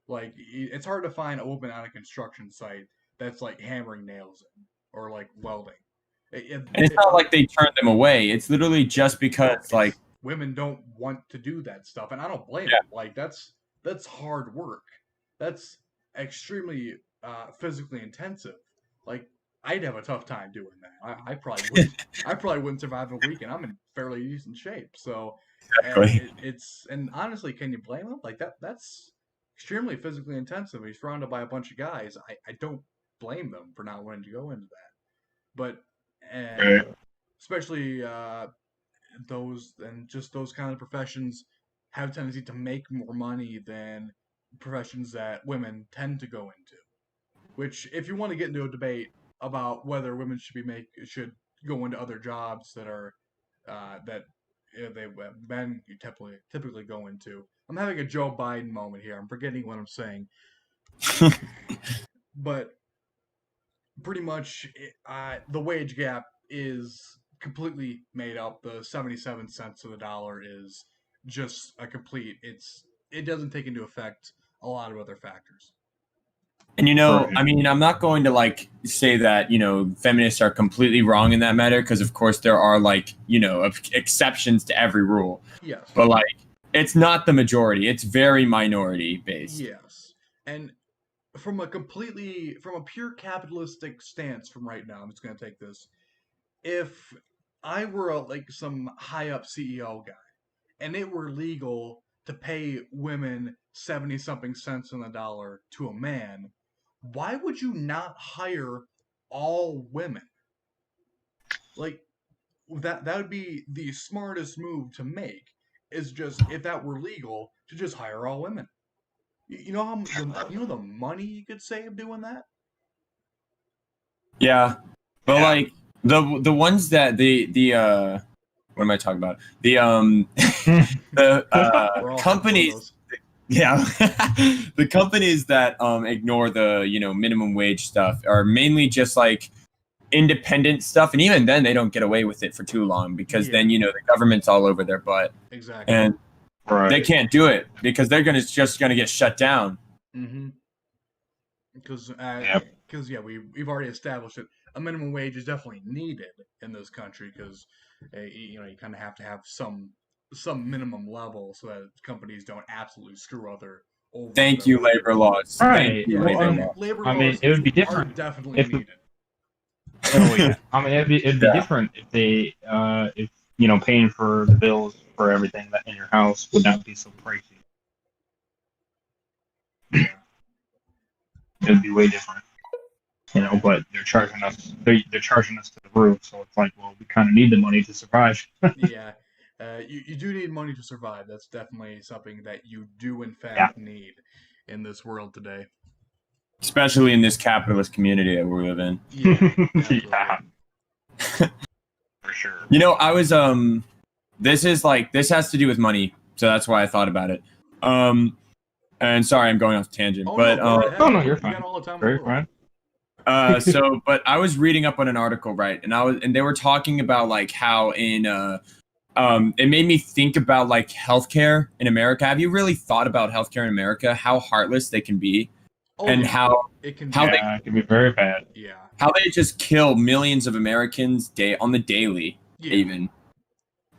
Like it's hard to find a woman on a construction site that's like hammering nails in or like welding. And it's not like they turn them away. It's literally just because like It's women don't want to do that stuff, and I don't blame yeah, them. Like that's hard work. That's extremely physically intensive. Like I'd have a tough time doing that. I probably wouldn't. I probably wouldn't survive a week, and I'm in fairly decent shape. So, exactly. it's and honestly, can you blame him? Like that's extremely physically intensive. He's surrounded by a bunch of guys. I don't blame them for not wanting to go into that. But and Right. especially those kind of professions have a tendency to make more money than professions that women tend to go into. Which, if you want to get into a debate about whether women should go into other jobs that are that they men you typically go into, I'm having a Joe Biden moment here. I'm forgetting what I'm saying, but pretty much the wage gap is completely made up. The 77 cents to the dollar is just a complete. It doesn't take into effect a lot of other factors. And you know, Right. I mean, I'm not going to like say that, you know, feminists are completely wrong in that matter because of course there are like, you know, exceptions to every rule. Yes, But like it's not the majority. It's very minority based. yes, and from a pure capitalistic stance from right now, I'm just going to take this. If I were like some high up CEO guy and it were legal to pay women 70 something cents on the dollar to a man, why would you not hire all women? Like that would be the smartest move to make. Is just if that were legal to just hire all women. You know the money you could save doing that. Yeah, but Yeah. like the ones that the what am I talking about? The the We're all companies. Yeah, the companies that ignore the minimum wage stuff are mainly just like independent stuff, and even then they don't get away with it for too long because then the government's all over their butt, Exactly. and Right. they can't do it because they're just gonna get shut down. Mm-hmm. Because Yep. we've already established that a minimum wage is definitely needed in this country because you kind of have to have some minimum level so that companies don't absolutely screw other over. Thank you, labor laws. Right. Thank you, Well, labor laws. Labor I mean, laws it would be are different definitely if the- needed. Oh yeah. I mean, it'd be different if they, if paying for the bills for everything that in your house would not be so pricey. Yeah. It'd be way different. But they're charging us. They're charging us to the roof. So it's like, well, we kind of need the money to survive. Yeah. You do need money to survive. That's definitely something that you do in fact need in this world today. Especially in this capitalist community that we live in. Yeah. For sure. I was this has to do with money, so that's why I thought about it. And sorry, I'm going off tangent, but no, you're fine. You got all the time. Very fine. but I was reading up on an article, right? And they were talking about like how in it made me think about like healthcare in America. Have you really thought about healthcare in America? How heartless they can be, and how it can it can be very bad. Yeah. How they just kill millions of Americans on the daily, even.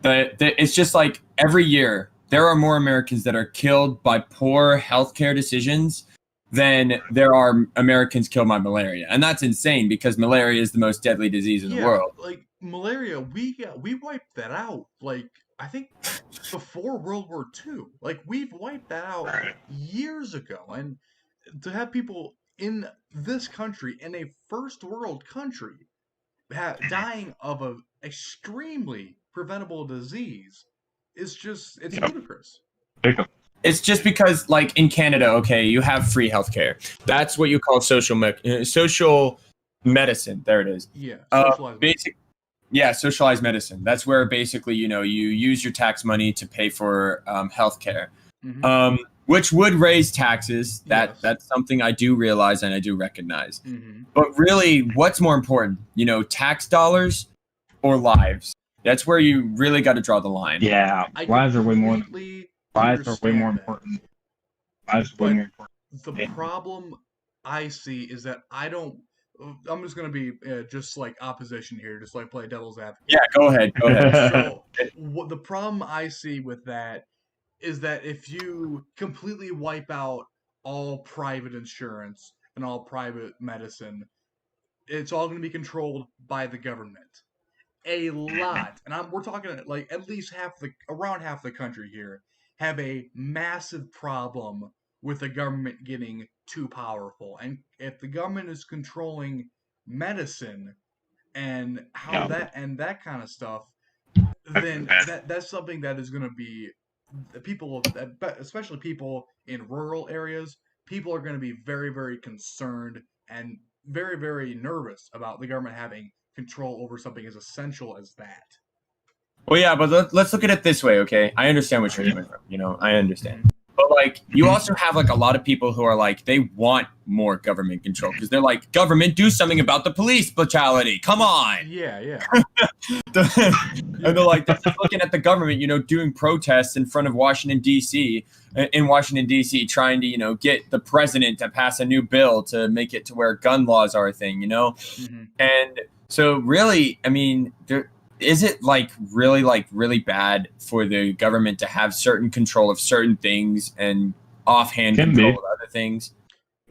It's just like every year there are more Americans that are killed by poor healthcare decisions than there are Americans killed by malaria, and that's insane because malaria is the most deadly disease in the world. Like malaria, we wiped that out. Like I think before World War II. Like we've wiped that out years ago, and to have people in this country, in a first world country, dying of an extremely preventable disease is just ludicrous. It's just because, like in Canada, okay, you have free healthcare. That's what you call social medicine. There it is. Yeah, socialized socialized medicine. That's where basically, you use your tax money to pay for healthcare, which would raise taxes. That's something I do realize and I do recognize. But really, what's more important, tax dollars or lives? That's where you really got to draw the line. Yeah, lives are way more. Lives are way more important. Lives are way more important. The problem I see is that I'm just going to be just like opposition here, just like play devil's advocate. Yeah, go ahead. So, the problem I see with that is that if you completely wipe out all private insurance and all private medicine, it's all going to be controlled by the government. A lot, and we're talking like at least around half the country here have a massive problem with the government getting too powerful. And if the government is controlling medicine and that kind of stuff, then that's something that is going to be people, especially people in rural areas. People are going to be very, very concerned and very, very nervous about the government having control over something as essential as that. Well, yeah, but let's look at it this way, okay? I understand what you're coming from. I understand. But like, you also have like a lot of people who are like, they want more government control because they're like, government, do something about the police brutality. Come on. Yeah. And they're like, they're looking at the government, doing protests in front of Washington, D.C., trying to, get the president to pass a new bill to make it to where gun laws are a thing, And so really, I mean, is it really bad for the government to have certain control of certain things and offhand control of other things?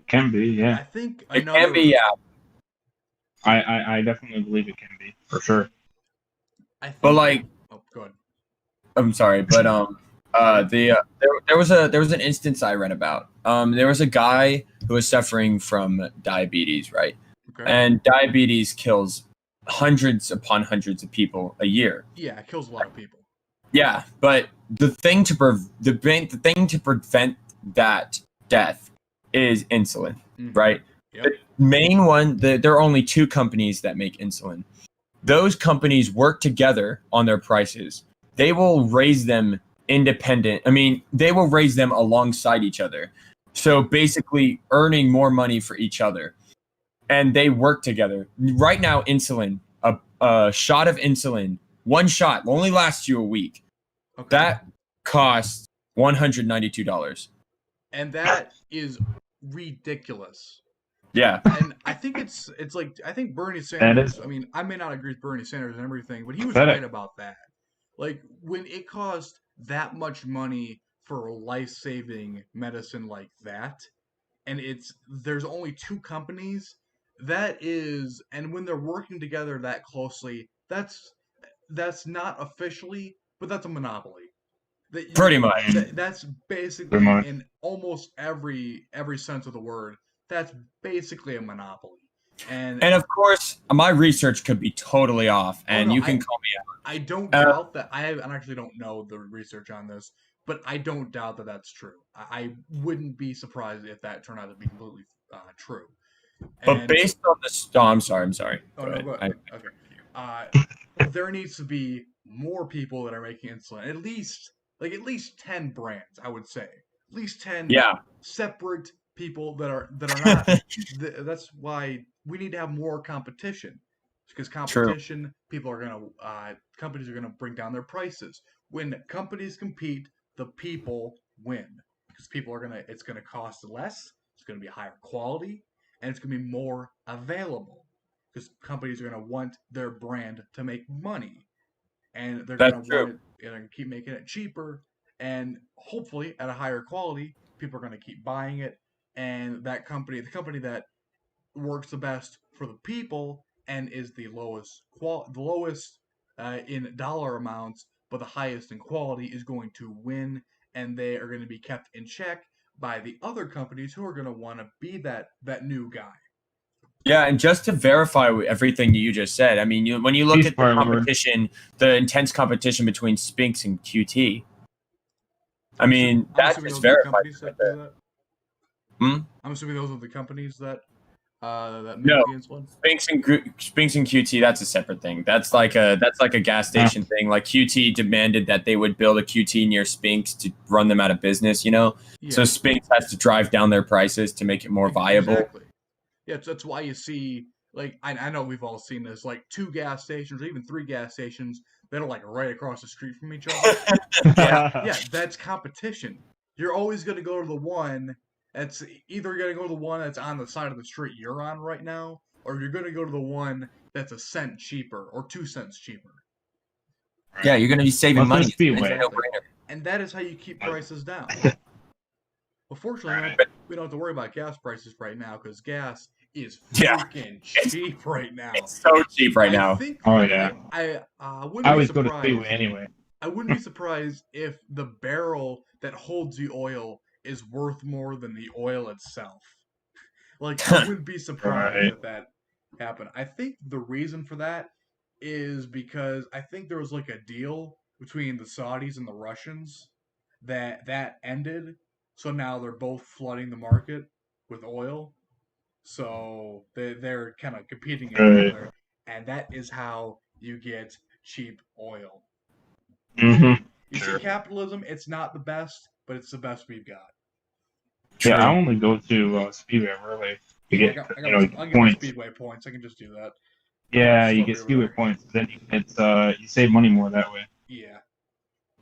Can be, yeah. I think it can be, yeah. I definitely believe it can be, for sure. But like, oh, go ahead. I'm sorry, but There was an instance I read about. There was a guy who was suffering from diabetes, right? Okay. And diabetes kills hundreds upon hundreds of people a year. Yeah, it kills a lot of people. Yeah, but the thing to prevent that death is insulin, right? Yep. The main one, there are only 2 companies that make insulin. Those companies work together on their prices. They will raise them independent. I mean, they will raise them alongside each other. So basically earning more money for each other. And they work together. Right now, insulin, a shot of insulin, one shot only lasts you a week. Okay. That costs $192. And that is ridiculous. Yeah. And I think it's like, I think Bernie Sanders, I mean, I may not agree with Bernie Sanders and everything, but he was right about that. Like, when it costs that much money for life-saving medicine like that, and there's only 2 companies, that is, and when they're working together that closely, that's not officially, but that's a monopoly. Pretty much. That's basically, in almost every sense of the word, that's basically a monopoly. And of course, my research could be totally off, and you can call me out. I don't doubt that. I actually don't know the research on this, but I don't doubt that that's true. I wouldn't be surprised if that turned out to be completely true. But based on this, I'm sorry. Oh, no, go ahead. Okay. There needs to be more people that are making insulin. At least 10 brands, I would say. At least 10 separate people that are not. That's why we need to have more competition. Because competition, companies are gonna bring down their prices. When companies compete, the people win. Because it's gonna cost less. It's gonna be higher quality, and it's gonna be more available. Because companies are gonna want their brand to make money, and they're gonna keep making it cheaper, and hopefully at a higher quality. People are gonna keep buying it, and the company that works the best for the people and is the lowest in dollar amounts, but the highest in quality is going to win, and they are going to be kept in check by the other companies who are going to want to be that new guy. Yeah, and just to verify everything you just said, I mean, when you look at the competition, the intense competition between Spinks and QT, I mean, that just verifies right there. I'm assuming those are the companies that make no, the insulin. Spinks and QT, that's a separate thing. That's like a gas station thing. Like QT demanded that they would build a QT near Spinks to run them out of business, Yeah. So Spinks has to drive down their prices to make it more viable. Exactly. Yeah, that's why you see, like, I know we've all seen this, like 2 gas stations or even 3 gas stations that are like right across the street from each other. Yeah, that's competition. You're always going to go to the one that's either going to go to the one that's on the side of the street you're on right now, or you're going to go to the one that's a cent cheaper or 2 cents cheaper. Yeah, you're going to be saving money. Exactly. And that is how you keep prices down. Well, fortunately, we don't have to worry about gas prices right now because gas is freaking cheap right now. It's so cheap right now. I wouldn't I always be go to surprised. Speedway anyway. I wouldn't be surprised if the barrel that holds the oil is worth more than the oil itself. Like, I wouldn't be surprised if that happened. I think the reason for that is because I think there was like a deal between the Saudis and the Russians that ended. So now they're both flooding the market with oil. So they're kind of competing against each other. And that is how you get cheap oil. Mm-hmm. You see, capitalism, it's not the best, but it's the best we've got. Yeah, I only go to Speedway really to get points. Speedway points. I can just do that. Yeah, you get Speedway points. Then you save money more that way. Yeah.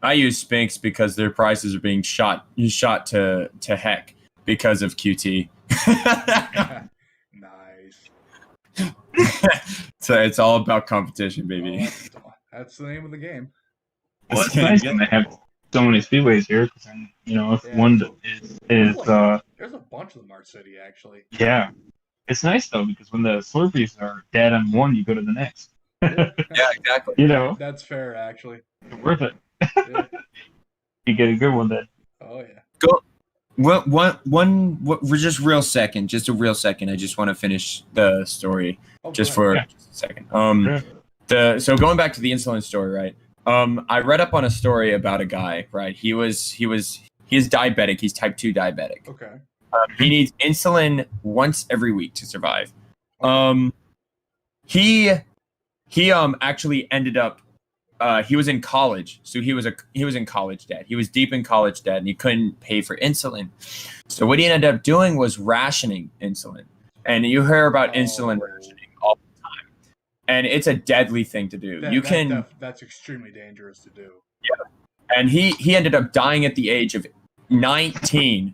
I use Spinks because their prices are being shot to heck because of QT. Nice. So it's all about competition, baby. That's the name of the game. Well, it's nice when they have so many speedways here, because if one is there's a bunch of them in our city actually. Yeah, it's nice though because when the Slurpees are dead on one, you go to the next. Yeah, exactly. That's fair actually. It's worth it. You get a good one then. Oh yeah. Go. Just real second. Just a real second. I just want to finish the story Oh, just go ahead. for just a second. So going back to the insulin story, right? I read up on a story about a guy, right? He's diabetic. He's type 2 diabetic. Okay. He needs insulin once every week to survive. Okay. He actually ended up he was in college, so he was in college debt. He was deep in college debt, and he couldn't pay for insulin. So what he ended up doing was rationing insulin. And you hear about insulin rationing all the time, and it's a deadly thing to do. That's extremely dangerous to do. Yeah, and he ended up dying at the age of 19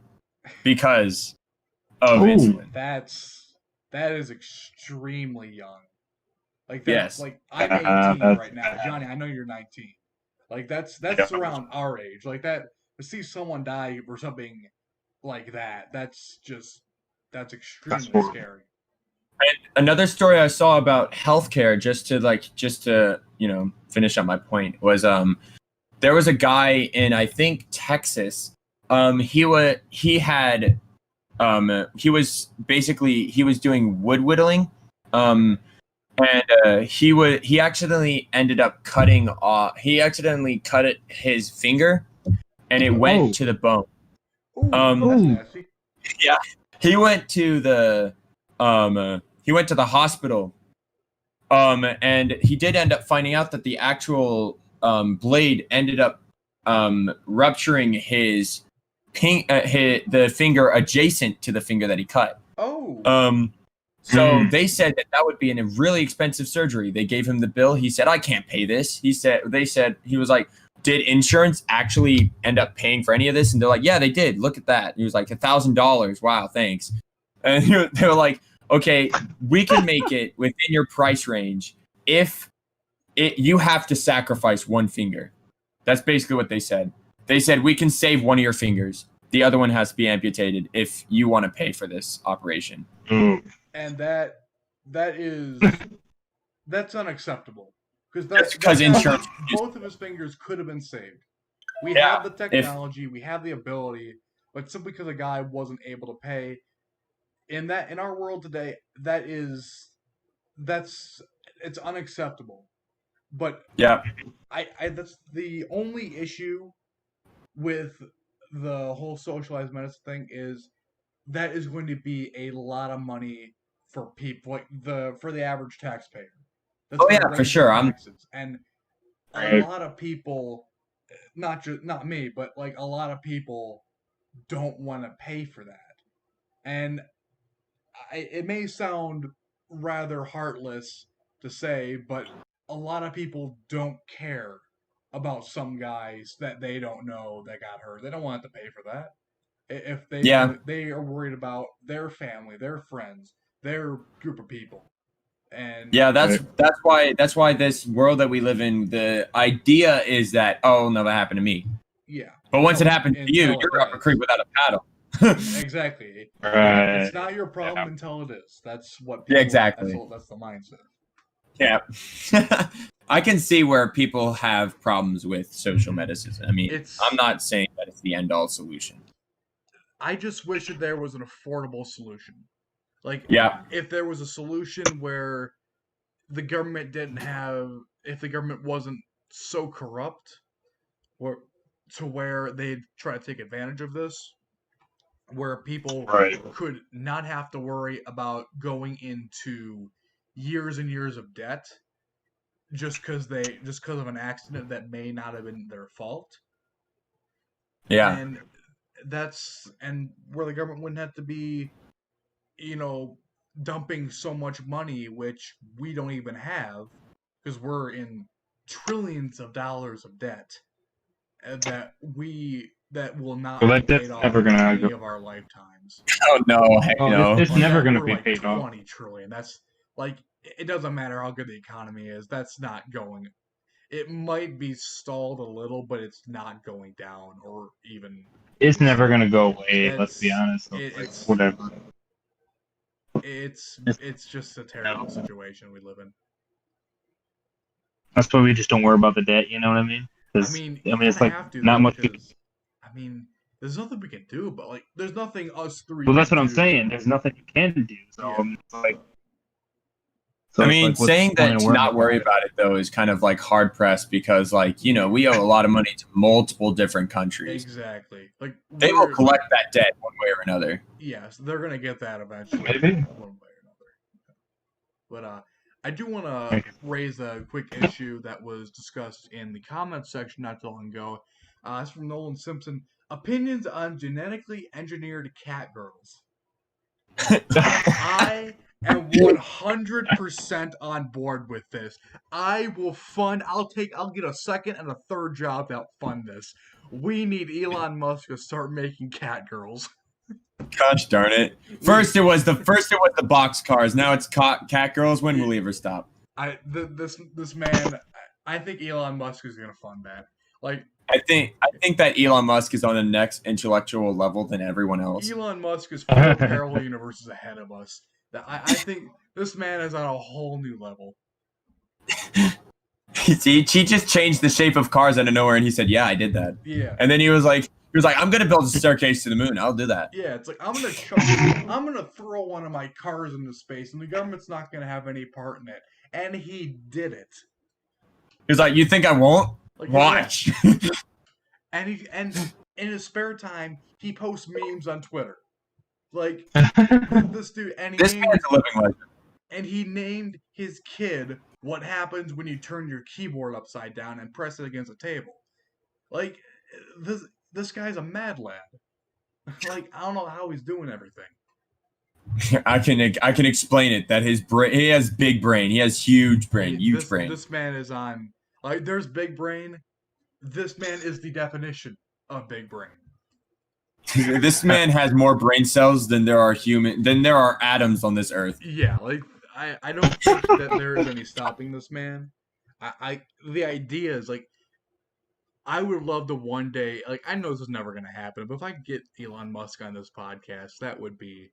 because of insulin. That is extremely young. Like yes. Like I'm 18 right now, Johnny. I know you're 19. Like that's around our age. Like that to see someone die for something like that. That's extremely scary. And another story I saw about healthcare, just to finish up my point, was there was a guy in, I think, Texas. He was doing wood whittling. And he accidentally ended up cutting off. He accidentally cut his finger, and it went to the bone. Ooh, that's nasty. Yeah, he went to the hospital. And he did end up finding out that the actual blade ended up rupturing the finger adjacent to the finger that he cut. Oh. So they said that would be a really expensive surgery. They gave him the bill. He said, "I can't pay this." He was like, "Did insurance actually end up paying for any of this?" And they're like, "Yeah, they did. Look at that." And he was like, $1,000. Wow, thanks. And they were like, "Okay, we can make it within your price range if you have to sacrifice one finger." That's basically what they said. They said, "We can save one of your fingers. The other one has to be amputated if you want to pay for this operation." And that's unacceptable because insurance. Both of his fingers could have been saved. We have the technology, we have the ability, but simply because a guy wasn't able to pay, in our world today, it's unacceptable. But yeah, I that's the only issue with the whole socialized medicine thing is that is going to be a lot of money for people, like for the average taxpayer. That's for sure. And a lot of people, not me, but like a lot of people don't want to pay for that. And it may sound rather heartless to say, but a lot of people don't care about some guys that they don't know that got hurt. They don't want to pay for that. If they are worried about their family, their friends, their group of people. And that's why this world that we live in, the idea is that it'll never happen to me. Yeah. But once it happens to you, you're up a creek without a paddle. Exactly. It's not your problem until it is. That's what people, exactly. That's the mindset. Yeah. I can see where people have problems with social medicine. I mean, I'm not saying that it's the end all solution. I just wish that there was an affordable solution. Like, if there was a solution where the government if the government wasn't so corrupt, to where they'd try to take advantage of this, where people could not have to worry about going into years and years of debt just because of an accident that may not have been their fault. Yeah. And where the government wouldn't have to be, dumping so much money, which we don't even have, because we're in trillions of dollars of debt that will not be paid off in any of our lifetimes. Oh no, heck no. It's never going to be paid off. 20 trillion. That's like, it doesn't matter how good the economy is. That's not going. It might be stalled a little, but it's not going down or even. It's never going to go away. Let's be honest. It's whatever. It's just a terrible situation we live in. That's why we just don't worry about the debt. You know what I mean? I mean, it's like not much. I mean, there's nothing we can do, but like, there's nothing us three Well, can that's what I'm do. saying. There's nothing you can do. So Yeah. it's like, I mean, what's saying the point that of to worrying not worry about it though is kind of like hard pressed because, like, you know, we owe a lot of money to multiple different countries. Exactly. Like They will collect that debt one way or another. Yes, they're gonna get that eventually, Maybe. one way or another. But I do want to raise a quick issue that was discussed in the comments section not too long ago. It's from Nolan Simpson. Opinions on genetically engineered cat girls. I am 100% on board with this. I'll get a second and a third job to help fund this. We need Elon Musk to start making cat girls. Gosh darn it! First it was the box cars. Now it's cat girls. When will he ever stop? This man. I think Elon Musk is gonna fund that. Like, I think that Elon Musk is on the next intellectual level than everyone else. Elon Musk is 4 parallel universes ahead of us. I think this man is on a whole new level. He just changed the shape of cars out of nowhere, and he said, "Yeah, I did that." Yeah. And then he was like, "I'm gonna build a staircase to the moon. I'll do that." Yeah, it's like I'm gonna throw one of my cars into space, and the government's not gonna have any part in it. And he did it. He was like, "You think I won't? Like, Watch." And in his spare time, he posts memes on Twitter. Like, this dude, This man's a living legend. And he named his kid what happens when you turn your keyboard upside down and press it against a table. Like, this guy's a mad lad. Like, I don't know how he's doing everything. I can explain it that he has big brain. He has huge brain. This man is on, like, there's big brain. This man is the definition of big brain. This man has more brain cells than there are atoms on this earth. Yeah, like, I don't think that there is any stopping this man. The idea is, like, I would love to one day, like, I know this is never gonna happen, but if I could get Elon Musk on this podcast, that would be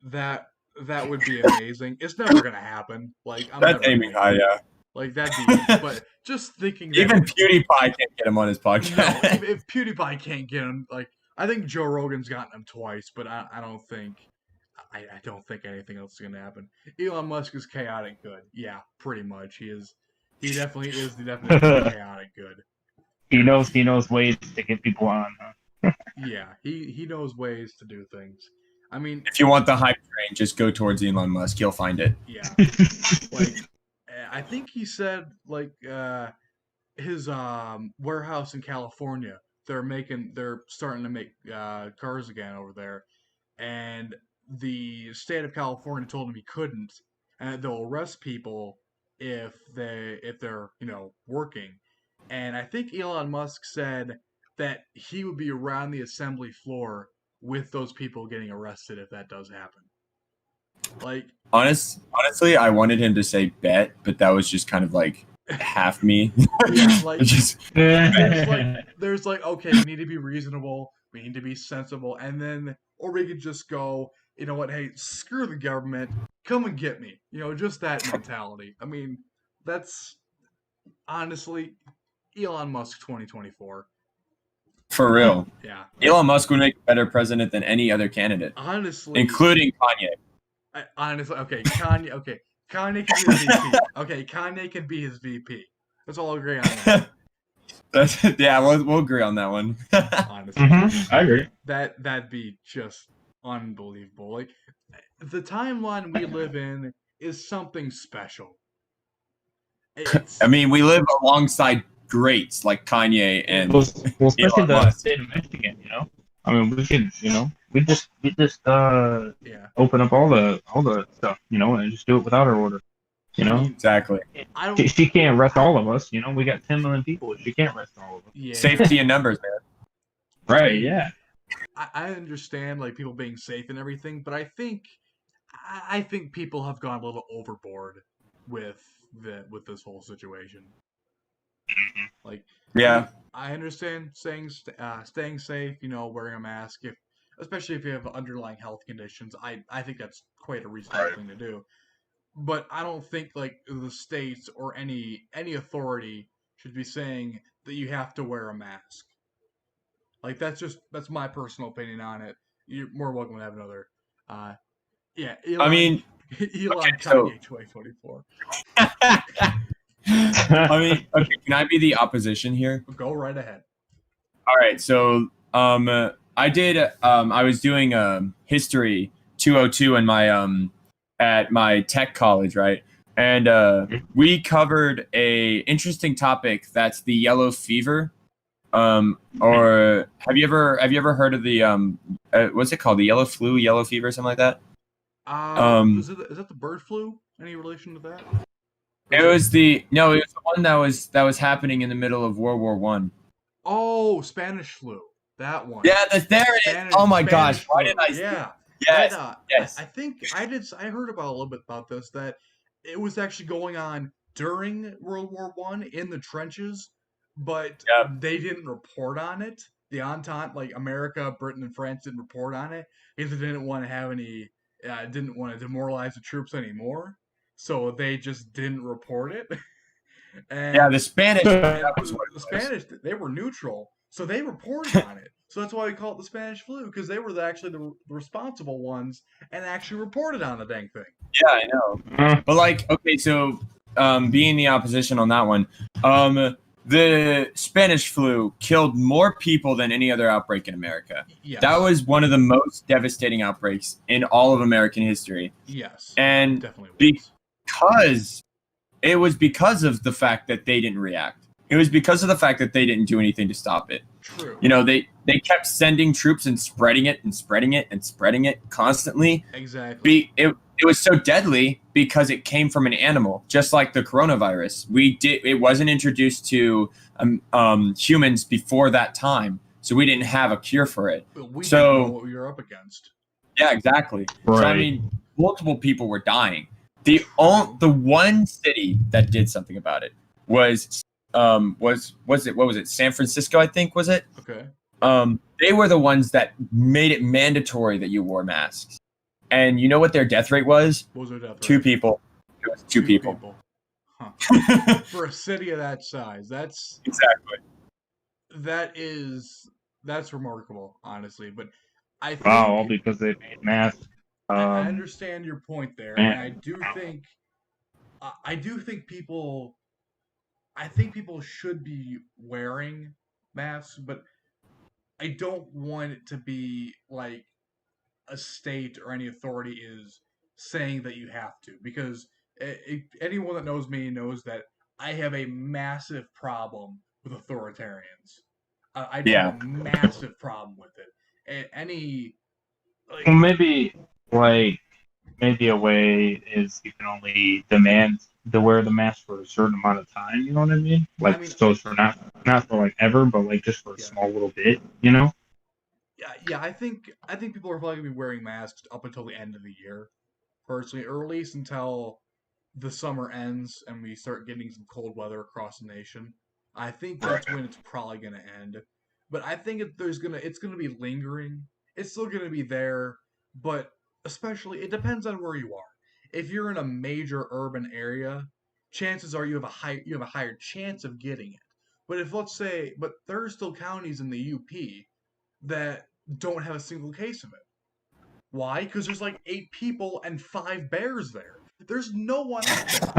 amazing. It's never gonna happen. Like, That's aiming high, yeah. Like, that'd be, but just thinking that even PewDiePie can't get him on his podcast. No, if PewDiePie can't get him, like, I think Joe Rogan's gotten him twice, but I don't think anything else is gonna happen. Elon Musk is chaotic good. Yeah, pretty much. He definitely is the definition of chaotic good. He knows ways to get people on. Huh? Yeah, he knows ways to do things. I mean, if you want the hype train, just go towards Elon Musk. You'll find it. Yeah, like, I think he said, like, his warehouse in California, they're starting to make cars again over there, and the state of California told him he couldn't, and they'll arrest people if they're working. And I think Elon Musk said that he would be around the assembly floor with those people getting arrested if that does happen. Like, honestly, I wanted him to say bet, but that was just kind of like half me. Yeah, like, there's like, okay, we need to be reasonable, we need to be sensible, and then, or we could just go, you know what, hey, screw the government, come and get me. Just that mentality. I mean, that's honestly Elon Musk 2024. For real. Yeah. Elon Musk would make a better president than any other candidate. Honestly. Including Kanye. Honestly, okay, Kanye. Okay, Kanye can be his VP. Okay, Kanye can be his VP. Let's all agree on that. Yeah, we'll agree on that one. Honestly, I agree. That'd be just unbelievable. Like, the timeline we live in is something special. I mean, we live alongside greats like Kanye and especially the state of Michigan. I mean, we could, we just open up all the stuff, and just do it without her order. Exactly. She can't arrest all of us. We got 10 million people. She can't arrest all of us. Yeah. Safety in numbers, man. Right? Yeah. I understand, like, people being safe and everything, but I think people have gone a little overboard with this whole situation. Like, yeah, I understand staying safe, wearing a mask, especially if you have underlying health conditions. I think that's quite a reasonable thing to do. But I don't think, like, the states or any authority should be saying that you have to wear a mask. Like that's my personal opinion on it. You're more welcome to have another. Yeah, I Elon, mean, Elon okay, so Kanye 2024. I mean, okay, can I be the opposition here? Go right ahead. All right, so I was doing history 202 in my at my tech college, right? And we covered a interesting topic that's the yellow fever. Or have you ever heard of the what's it called? The yellow flu, yellow fever, something like that? Is that the bird flu? Any relation to that? It was the one that was happening in the middle of World War One. Oh, Spanish flu. That one. Yeah, there it is. Oh my gosh, why did I? Yeah. Yes, yes. I think I heard about a little bit about this, that it was actually going on during World War One in the trenches, but they didn't report on it. The Entente, like America, Britain, and France, didn't report on it because they didn't want to have any, didn't want to demoralize the troops anymore. So they just didn't report it. And yeah, the Spanish. That was what the Spanish, they were neutral, so they reported on it. So that's why we call it the Spanish flu, because they were actually the responsible ones and actually reported on the dang thing. Yeah, I know. But like, okay, so being the opposition on that one, the Spanish flu killed more people than any other outbreak in America. Yes. That was one of the most devastating outbreaks in all of American history. Yes. And definitely was. because of the fact that they didn't react. It was because of the fact that they didn't do anything to stop it. True. You know, they kept sending troops and spreading it and spreading it and spreading it constantly. Exactly. It was so deadly because it came from an animal, just like the coronavirus. It wasn't introduced to humans before that time, so we didn't have a cure for it. We didn't know what we were up against. Yeah, exactly. Right. So I mean, multiple people were dying. The one city that did something about it was San Francisco, I think, was it? Okay. They were the ones that made it mandatory that you wore masks. And you know what their death rate was? What was their death rate? 2 people. It was two people. Huh. For a city of that size, that's exactly. That's remarkable, honestly. But I think all because they made masks. I understand your point there, and I do think people should be wearing masks, but I don't want it to be like a state or any authority is saying that you have to, because anyone that knows me knows that I have a massive problem with authoritarians. I have a massive problem with it. Well, maybe a way is you can only demand to wear the mask for a certain amount of time. You know what I mean? So it's for not for like ever, but like just for a small little bit. You know? Yeah. I think people are probably gonna be wearing masks up until the end of the year, personally, or at least until the summer ends and we start getting some cold weather across the nation. I think that's when it's probably gonna end. But I think it's gonna be lingering. It's still gonna be there, but especially it depends on where you are. If you're in a major urban area, chances are you have a higher chance of getting it. But but there are still counties in the UP that don't have a single case of it. Why? Because there's like 8 people and 5 bears there. There's no one up there.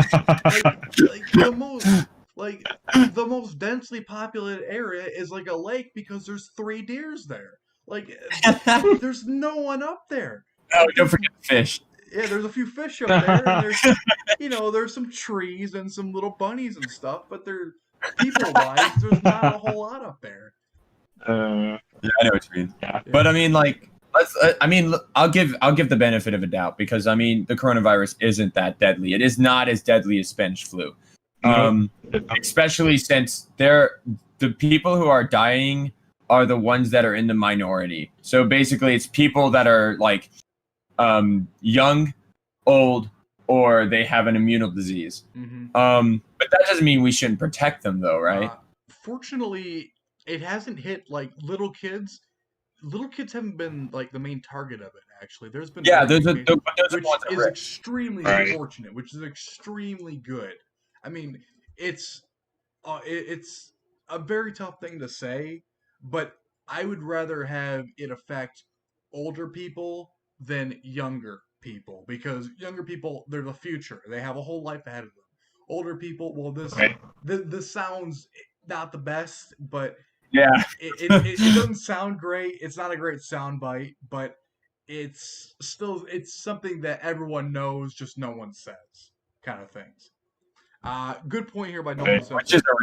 The most densely populated area is like a lake because there's 3 deers there. Like there's no one up there. Oh, don't forget the fish. Yeah, there's a few fish up there, and there's some trees and some little bunnies and stuff, but people-wise, there's not a whole lot up there. Yeah, I know what you mean. Yeah. But I mean, like, I'll give the benefit of a doubt, because I mean, the coronavirus isn't that deadly. It is not as deadly as Spanish flu. Especially since the people who are dying are the ones that are in the minority. So basically, it's people that are like young, old, or they have an immunal disease. Mm-hmm. But that doesn't mean we shouldn't protect them, though, right? Fortunately, it hasn't hit like little kids. Little kids haven't been like the main target of it. Actually, there's been which is extremely fortunate, which is extremely good. I mean, it's a very tough thing to say, but I would rather have it affect older people than younger people because younger people, they're the future. They have a whole life ahead of them. Older people, well, Right. this sounds not the best, but Yeah. it doesn't sound great. It's not a great sound bite, but it's something that everyone knows, just no one says, kind of things. Good point here by Nolan Right. Which is Simpson. a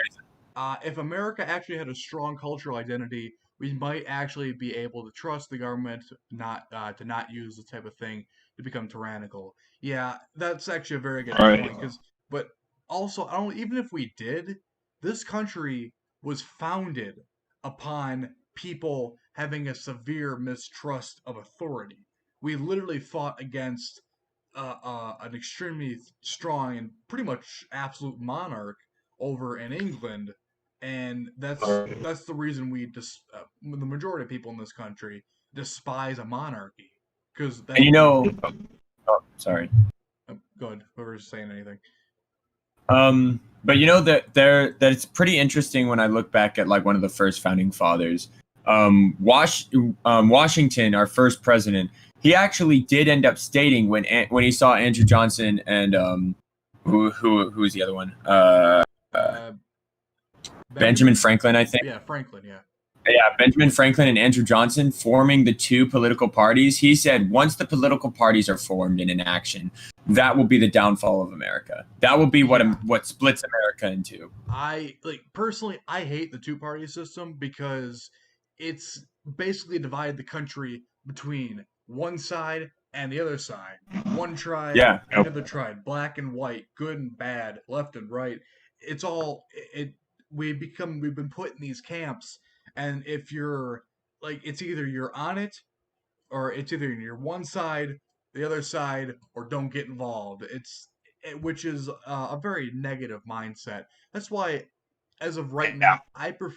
reason. If America actually had a strong cultural identity, we might actually be able to trust the government not to not use this type of thing to become tyrannical. Yeah, that's actually a very good Right. point. But also, I don't even if we did, this country was founded upon people having a severe mistrust of authority. We literally fought against an extremely strong and pretty much absolute monarch over in England, and Right. that's the reason the majority of people in this country despise a monarchy because And that. you know, oh, sorry. Go ahead, whoever's saying anything. But you know that it's pretty interesting when I look back at like one of the first founding fathers, Washington, our first president. He actually did end up stating when he saw Andrew Johnson and who was the other one? Uh, Benjamin Franklin, I think. Yeah, Franklin. Yeah. Yeah, Benjamin Franklin and Andrew Johnson forming the two political parties. He said once the political parties are formed and in action, that will be the downfall of America. That will be what splits America in two. Personally, I hate the two-party system because it's basically divided the country between one side and the other side. One tribe Yeah. and another tribe, black and white, good and bad, left and right. It's all it we've been put in these camps, and if you're it's either you're on it or it's either you're one side, the other side, or don't get involved. Which is a very negative mindset. That's why, as of right now, I kind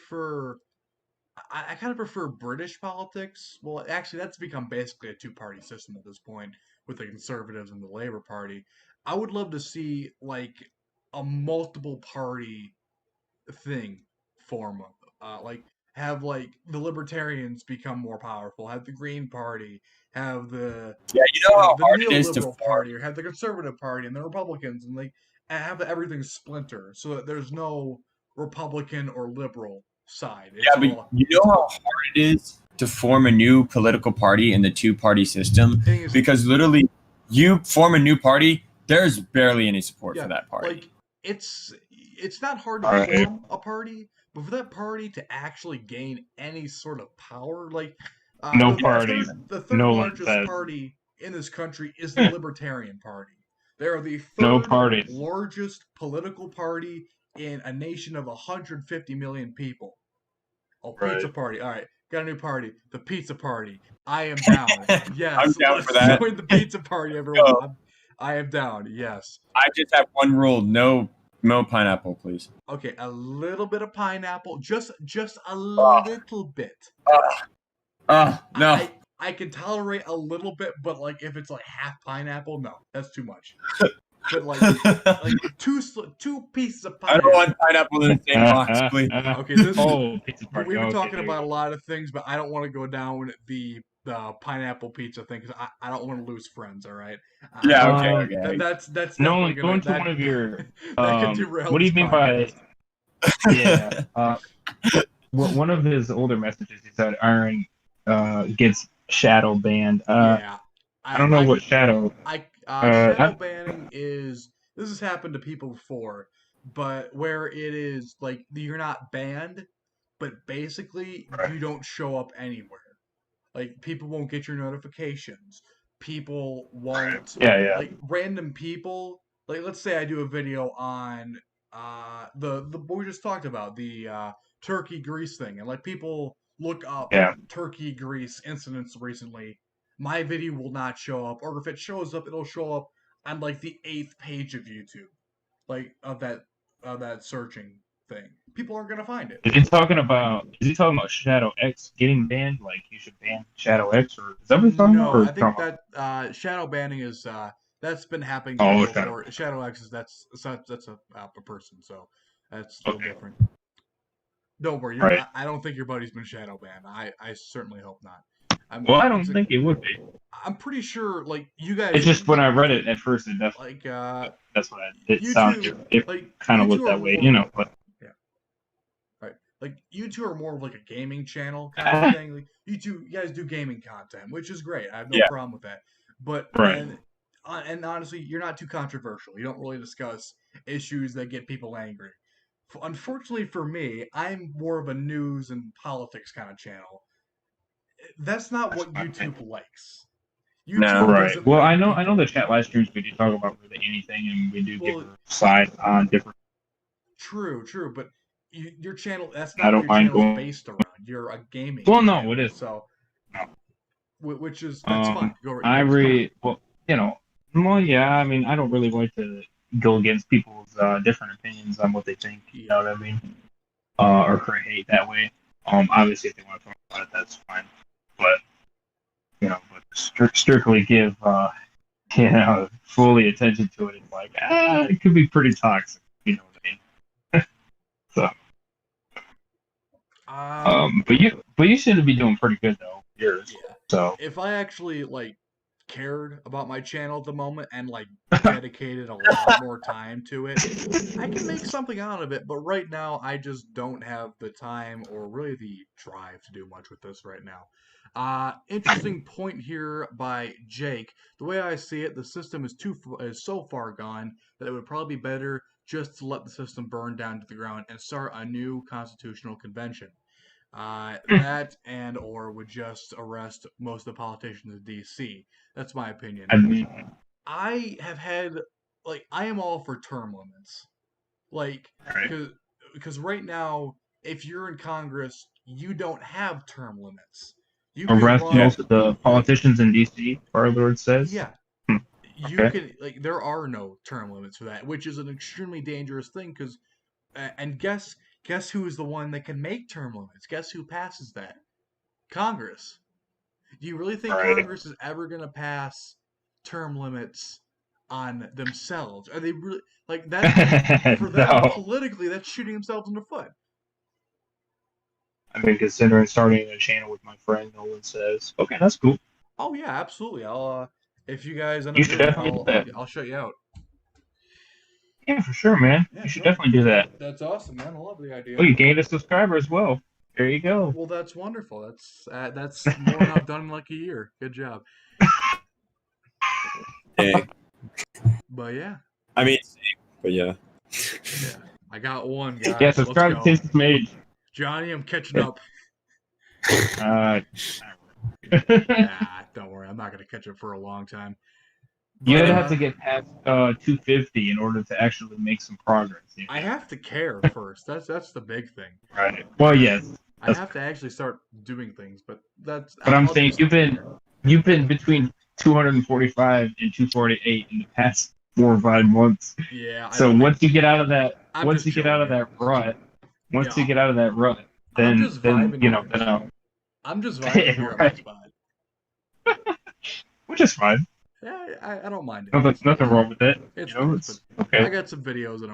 of prefer British politics. Well, actually, that's become basically a two-party system at this point with the Conservatives and the Labour Party. I would love to see a multiple party thing form. Like have the libertarians become more powerful, have the Green Party, have Yeah, you know how the hard it is to neoliberal form. party, or have the conservative party and the Republicans, and have everything splinter so that there's no Republican or liberal side. It's Yeah, but you know how hard it is to form a new political party in the two-party system? thing is, Because literally, you form a new party, there's barely any support for that party. it's not hard to Alright. form a party, but for that party to actually gain any sort of power, No the party. the third No one largest says. party in this country is the Libertarian Party. They are the No third parties. largest political party in a nation of 150 million people. Oh, pizza Right. party. All right, got a new party. The pizza party. I am down. Yes, I'm down let's for that. join the pizza party, everyone. I am down. Yes. I just have one rule: no pineapple, please. Okay, a little bit of pineapple, just a little bit. No. I can tolerate a little bit, but if it's half pineapple, no, that's too much. But two pieces of I don't pineapple. want pineapple in the same box, please. Okay, this pizza party. we've been Okay, talking there about a you go. lot of things, but I don't want to go down the pineapple pizza thing because I don't want to lose friends. All right. Yeah, okay. That's Nolan, definitely go gonna into one of your. that could derail. What do you this mean by? podcast. Yeah. One of his older messages, he said Iron gets shadow banned. Yeah. I don't know what shadow. Shadow banning is this has happened to people before, but where it is you're not banned, but basically you don't show up anywhere. People won't get your notifications. People won't Yeah. random people. Let's say I do a video on the what we just talked about, the Turkey Greece thing, and people look up Yeah. Turkey Greece incidents recently. My video will not show up, or if it shows up, it'll show up on the 8th page of YouTube, of that searching thing. People aren't gonna find it. Is he talking about Shadow X getting banned? Like you should ban Shadow X, or is that what he's talking about? No, Or I think that shadow banning is that's been happening to Oh, people before. Shadow X is that's a person, so that's a little Okay. different. Don't worry. Right. I don't think your buddy's been shadow banned. I certainly hope not. Well, I don't think it would be. I'm pretty sure, like, you guys. It's just when I read it at first, it definitely. Like, That's what it you sounded. two, It like, kind of you looked two are that way, more, But right. Like, you two are more of like a gaming channel kind of thing. Like, you guys do gaming content, which is great. I have no problem with that. But Right. and honestly, you're not too controversial. You don't really discuss issues that get people angry. Unfortunately for me, I'm more of a news and politics kind of channel. That's not what YouTube likes. YouTube Right. doesn't Well, like I know people. the chat live streams we do talk about really anything, and we do give Well, our side on different. true, but your channel, that's I not what don't your mind channel's going. based around. You're a gaming Well, no, channel. it is. So, No. which is, that's fine. I read. Well, Well, yeah. I mean, I don't really like to go against people's different opinions on what they think. You know what I mean? Or hate that way. Obviously, if they want to talk about it, that's fine. But strictly give fully attention to it. It's like it could be pretty toxic. You know what I mean? So. But you seem to be doing pretty good though. Yours. Yeah. So if I actually like cared about my channel at the moment and like dedicated a lot more time to it, I can make something out of it. But right now, I just don't have the time or really the drive to do much with this right now. Interesting point here by Jake. The way I see it, the system is so far gone that it would probably be better just to let the system burn down to the ground and start a new constitutional convention. That and or would just arrest most of the politicians in DC. That's my opinion. I mean, I have had I am all for term limits. Like right. because right now, if you're in Congress, you don't have term limits. You Arrest can run. most of the politicians in DC, our Lord says. Yeah. You Okay. can there are no term limits for that, which is an extremely dangerous thing because and guess who is the one that can make term limits? Guess who passes that? Congress. Do you really think Right. Congress is ever going to pass term limits on themselves? Are they really like that? For them, No. politically, that's shooting themselves in the foot. I've been considering starting a channel with my friend. Nolan says, "Okay, that's cool." Oh yeah, absolutely. I'll if you guys end You up should doing it, definitely do that. I'll show you out. Yeah, for sure, man. Yeah, You should cool. definitely do that. That's awesome, man. I love the idea. Oh, you gained a subscriber as well. There you go. Well, that's wonderful. That's more than I've done in like a year. Good job. Dang. But yeah. I mean, but yeah. Yeah. I got one, guys. Yeah, subscribe to TastelessMage. Johnny, I'm catching up. Nah, Don't worry. I'm not going to catch up for a long time. you But, have to get past 250 in order to actually make some progress. You know? I have to care first. That's the big thing. Right. Well, yes. I have to actually start doing things, but that's. But I'm I'll saying do something you've been between 245 and 248 in the past 4 or 5 months. Yeah. So once you get out of that, I'm once just you get out of chilling, that rut, Yeah, you get out of that rut, I'm then just vibing you know, here. then I'll, I'm just vibing here at my Right. spot. which is fine. Yeah, I don't mind it. No, there's nothing wrong with it. It's You know, nice, it's but okay. I got some videos that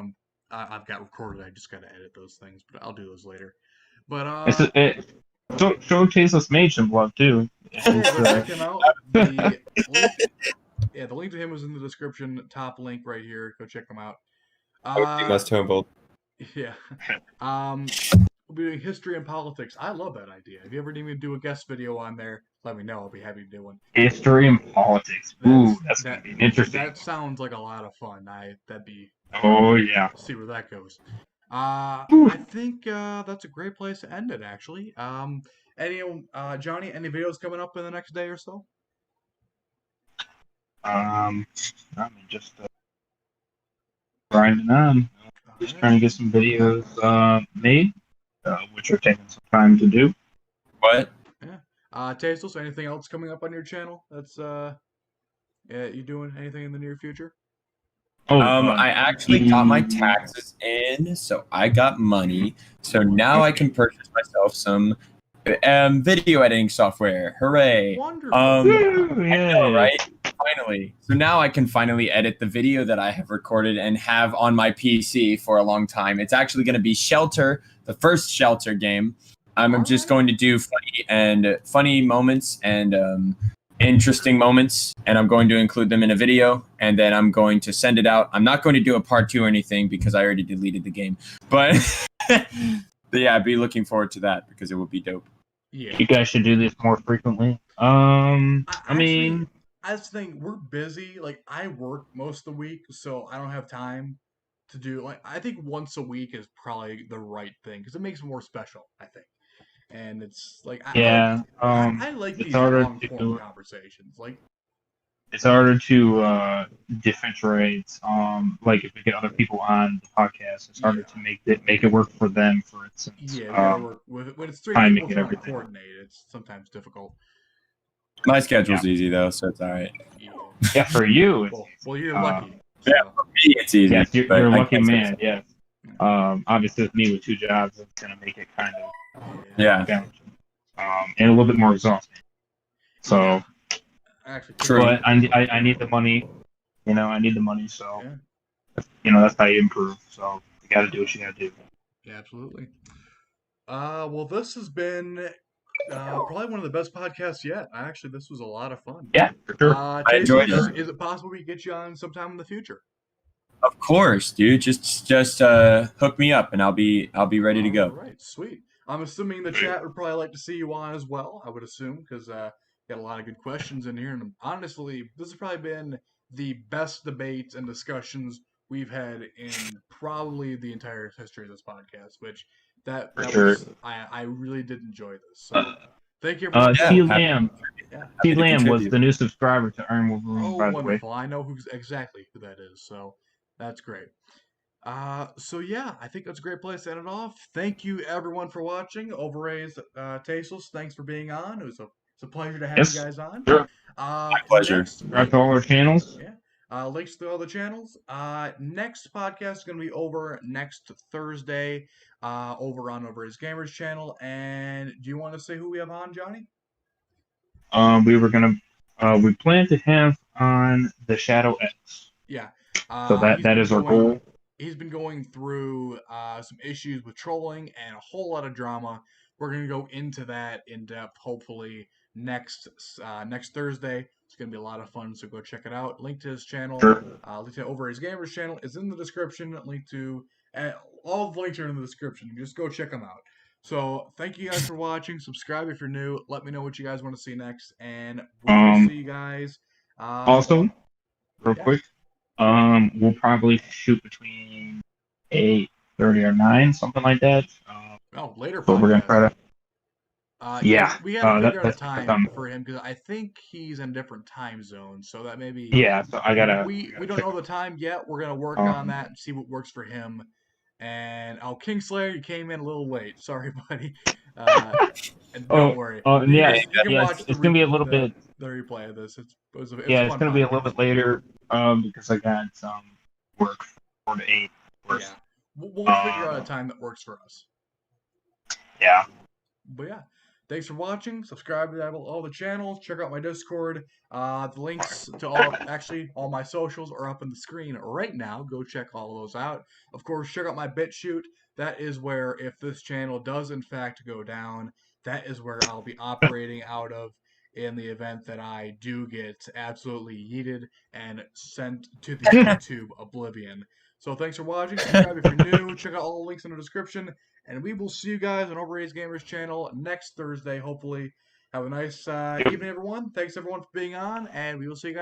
I've got recorded. I just got to edit those things, but I'll do those later. But So show TastelessMage some love too. go check him out. The link to him was in the description. Top link right here. Go check him out. You must humble. Yeah. We'll be doing history and politics. I love that idea. If you ever need me to do a guest video on there, let me know. I'll be happy to do one. History and politics. Ooh, that's gonna be interesting. That sounds like a lot of fun. That'd be. Oh yeah. See where that goes. I think that's a great place to end it. Actually. Johnny, any videos coming up in the next day or so? I mean, just grinding on. Just trying to get some videos made, which are taking some time to do. What? Yeah. Tasteless, anything else coming up on your channel? That's you doing anything in the near future? Oh, I actually got my taxes in, so I got money. So now I can purchase myself some video editing software. Hooray! Wonderful. Yeah. I know, right? Finally. finally. So now I can finally edit the video that I have recorded and have on my PC for a long time. It's actually going to be Shelter, the first Shelter game. I'm just going to do funny moments and interesting moments, and I'm going to include them in a video, and then I'm going to send it out. I'm not going to do a part 2 or anything because I already deleted the game. But, but yeah, be looking forward to that because it will be dope. Yeah. You guys should do this more frequently. I mean, I just think we're busy. Like, I work most of the week, so I don't have time to do. Like, I think once a week is probably the right thing because it makes it more special, I think. And it's like, yeah. I like It's these harder long form conversations. Like, it's harder to differentiate. Like if we get other people on the podcast, it's harder to make it work for them. For instance, yeah, we gotta work with when it's 3 timing people and trying to everything. coordinate. It's sometimes difficult. My schedule's easy though, so it's all right. Yeah, for you. It's Well, you're lucky. Yeah, for me it's easy. Yes, you're but a I lucky can't say man. so. Yes. Obviously, with me with 2 jobs, it's gonna make it kind of Yeah, challenging, and a little bit more exhausting. So, Actually, True. but I need the money. You know, I need the money. So, Yeah. that's how you improve. So you got to do what you got to do. Yeah, absolutely. Well, this has been probably one of the best podcasts yet. Actually, this was a lot of fun. Yeah, for sure. I enjoyed Tasteless, it. is it possible we get you on sometime in the future? Of course, dude. Just hook me up, and I'll be ready to go. All right, sweet. I'm assuming the chat would probably like to see you on as well. I would assume because got a lot of good questions in here, and honestly, this has probably been the best debates and discussions we've had in probably the entire history of this podcast. Which that sure. was I really did enjoy this. So thank you everyone. T Lamb. Yeah. T Lamb was contribute. the new subscriber to Iron Wolverine. Oh, by the way. wonderful! I know exactly who that is. So that's great. So yeah, I think that's a great place to end it off. Thank you everyone for watching. IronRaze, Tasteless, thanks for being on. It's a pleasure to have you guys on. Sure. My pleasure. Subscribe to all our channels. Yeah. Links to all the channels. Next podcast is gonna be over next Thursday, over on IronRaze Gamers channel. And do you want to say who we have on, Johnny? We plan to have on the Shadow X. Yeah. So that is our goal. He's been going through some issues with trolling and a whole lot of drama. We're going to go into that in depth, hopefully, next Thursday. It's going to be a lot of fun, so go check it out. Link to his channel, link to IronRaze Gamers channel is in the description. Link to all of the links are in the description. Just go check them out. So thank you guys for watching. Subscribe if you're new. Let me know what you guys want to see next, and we'll see you guys. Also, real quick. We'll probably shoot between 8:30 or 9, something like that. Later. But we're gonna try to. Yeah. We gotta figure out a that's time for him because I think he's in a different time zone. So that maybe. Yeah. So I gotta. We don't know the time yet. We're gonna work on that and see what works for him. And Kingslayer, you came in a little late. Sorry, buddy. Don't worry. Yeah. You can watch it's gonna be a little bit. The replay of this. It's it's gonna be a little bit later. Because I got work 4 to 8. Yeah. We'll figure out a time that works for us. Yeah. But yeah, thanks for watching. Subscribe to all the channels. Check out my Discord. The links to all my socials are up on the screen right now. Go check all those out. Of course, check out my BitChute. That is where, if this channel does in fact go down, that is where I'll be operating out of in the event that I do get absolutely yeeted and sent to the YouTube oblivion. So thanks for watching. Subscribe if you're new. Check out all the links in the description. And we will see you guys on IronRaze Gamers channel next Thursday, hopefully. Have a nice evening, everyone. Thanks, everyone, for being on. And we will see you guys